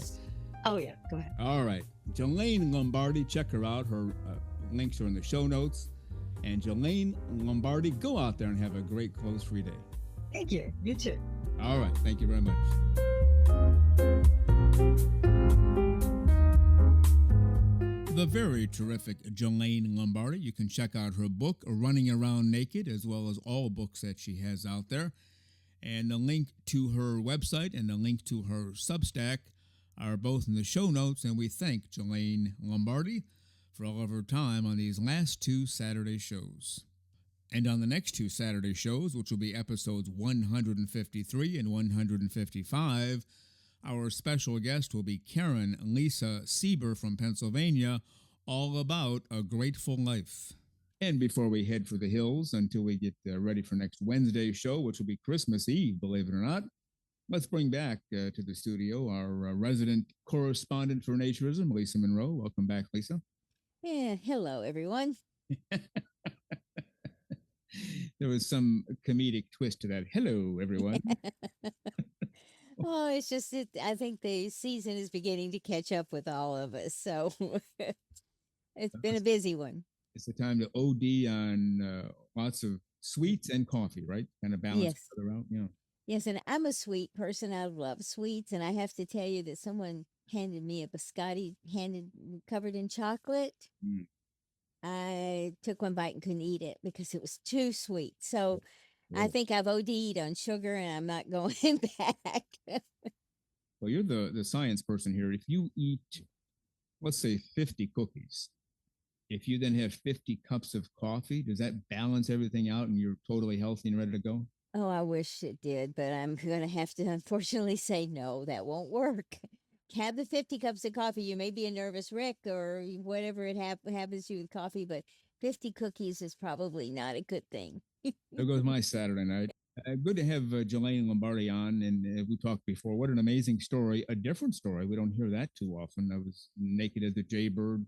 Oh, yeah, go ahead. All right. JELAINE Lombardi, check her out. Her links are in the show notes. And JELAINE Lombardi, go out there and have a great clothes-free day. Thank you. You too. All right. Thank you very much. The very terrific JELAINE Lombardi. You can check out her book, Running Around Naked, as well as all books that she has out there. And the link to her website and the link to her Substack are both in the show notes. And we thank JELAINE Lombardi for all of her time on these last two Saturday shows. And on the next two Saturday shows, which will be episodes 153 and 155, our special guest will be Karen Lisa Sieber from Pennsylvania, all about a grateful life. And before we head for the hills until we get ready for next Wednesday's show, which will be Christmas Eve, believe it or not, let's bring back to the studio our resident correspondent for Naturism, Lisa Monroe. Welcome back, Lisa. Yeah, hello, everyone. There was some comedic twist to that. Hello, everyone. Oh, it's just I think the season is beginning to catch up with all of us, so it's been a busy one. It's the time to OD on lots of sweets and coffee, right? Kind of balance each other out. Yeah. Yes, and I'm a sweet person. I love sweets, and I have to tell you that someone handed me a biscotti covered in chocolate. Mm. I took one bite and couldn't eat it because it was too sweet. So Whoa. I think I've OD'd on sugar, and I'm not going back. Well, you're the science person here. If you eat, let's say, 50 cookies, if you then have 50 cups of coffee, does that balance everything out and you're totally healthy and ready to go? Oh, I wish it did, but I'm going to have to unfortunately say no, that won't work. Have the 50 cups of coffee. You may be a nervous wreck or whatever it happens to you with coffee, but 50 cookies is probably not a good thing. There goes my Saturday night. Good to have JELAINE Lombardi on, and we talked before. What an amazing story, a different story. We don't hear that too often. I was naked as a jaybird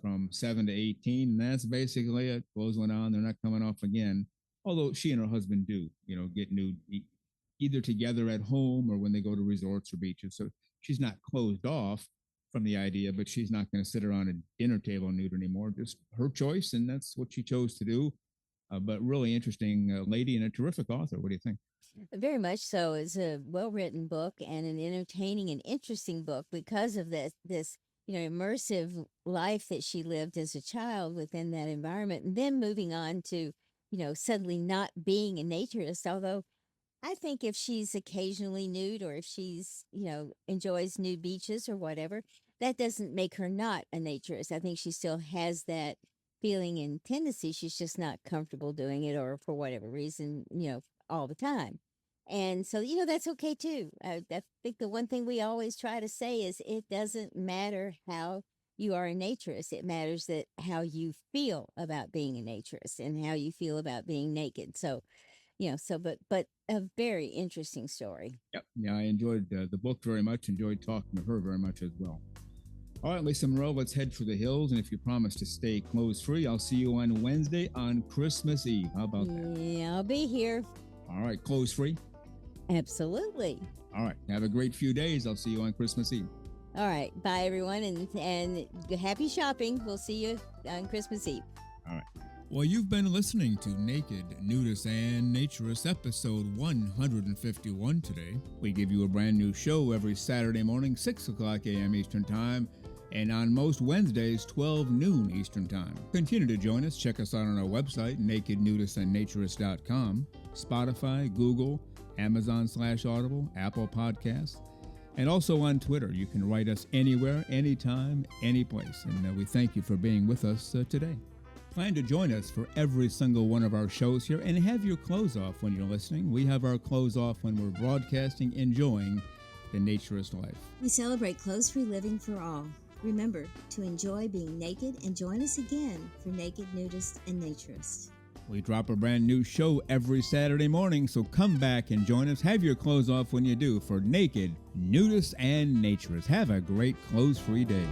from 7 to 18, and that's basically it. Clothes went on. They're not coming off again. Although she and her husband do, get nude either together at home or when they go to resorts or beaches. So she's not closed off from the idea, but she's not going to sit around a dinner table nude anymore. Just her choice, and that's what she chose to do. But really interesting lady and a terrific author. What do you think? Very much so. It's a well-written book and an entertaining and interesting book because of this immersive life that she lived as a child within that environment, and then moving on to suddenly not being a naturist. Although I think if she's occasionally nude or if she's, enjoys nude beaches or whatever, that doesn't make her not a naturist. I think she still has that feeling and tendency. She's just not comfortable doing it or for whatever reason, all the time. And so, that's okay too. I think the one thing we always try to say is it doesn't matter how you are a naturist. It matters that how you feel about being a naturist and how you feel about being naked. So, but a very interesting story. Yep. Yeah, I enjoyed the book very much, enjoyed talking to her very much as well. All right, Lisa Monroe, let's head for the hills. And if you promise to stay clothes-free, I'll see you on Wednesday on Christmas Eve. How about that? Yeah, I'll be here. All right, clothes-free? Absolutely. All right, have a great few days. I'll see you on Christmas Eve. All right. Bye, everyone. And happy shopping. We'll see you on Christmas Eve. All right. Well, you've been listening to Naked, Nudists, and Naturists, episode 151 today. We give you a brand new show every Saturday morning, 6 o'clock a.m. Eastern Time, and on most Wednesdays, 12 noon Eastern Time. Continue to join us. Check us out on our website, nakednudistandnaturist.com, Spotify, Google, Amazon/Audible, Apple Podcasts, and also on Twitter. You can write us anywhere, anytime, any place. And we thank you for being with us today. Plan to join us for every single one of our shows here and have your clothes off when you're listening. We have our clothes off when we're broadcasting, enjoying the naturist life. We celebrate clothes-free living for all. Remember to enjoy being naked and join us again for Naked, Nudist, and Naturist. We drop a brand new show every Saturday morning, so come back and join us. Have your clothes off when you do for Naked, Nudists, and Naturists. Have a great clothes-free day.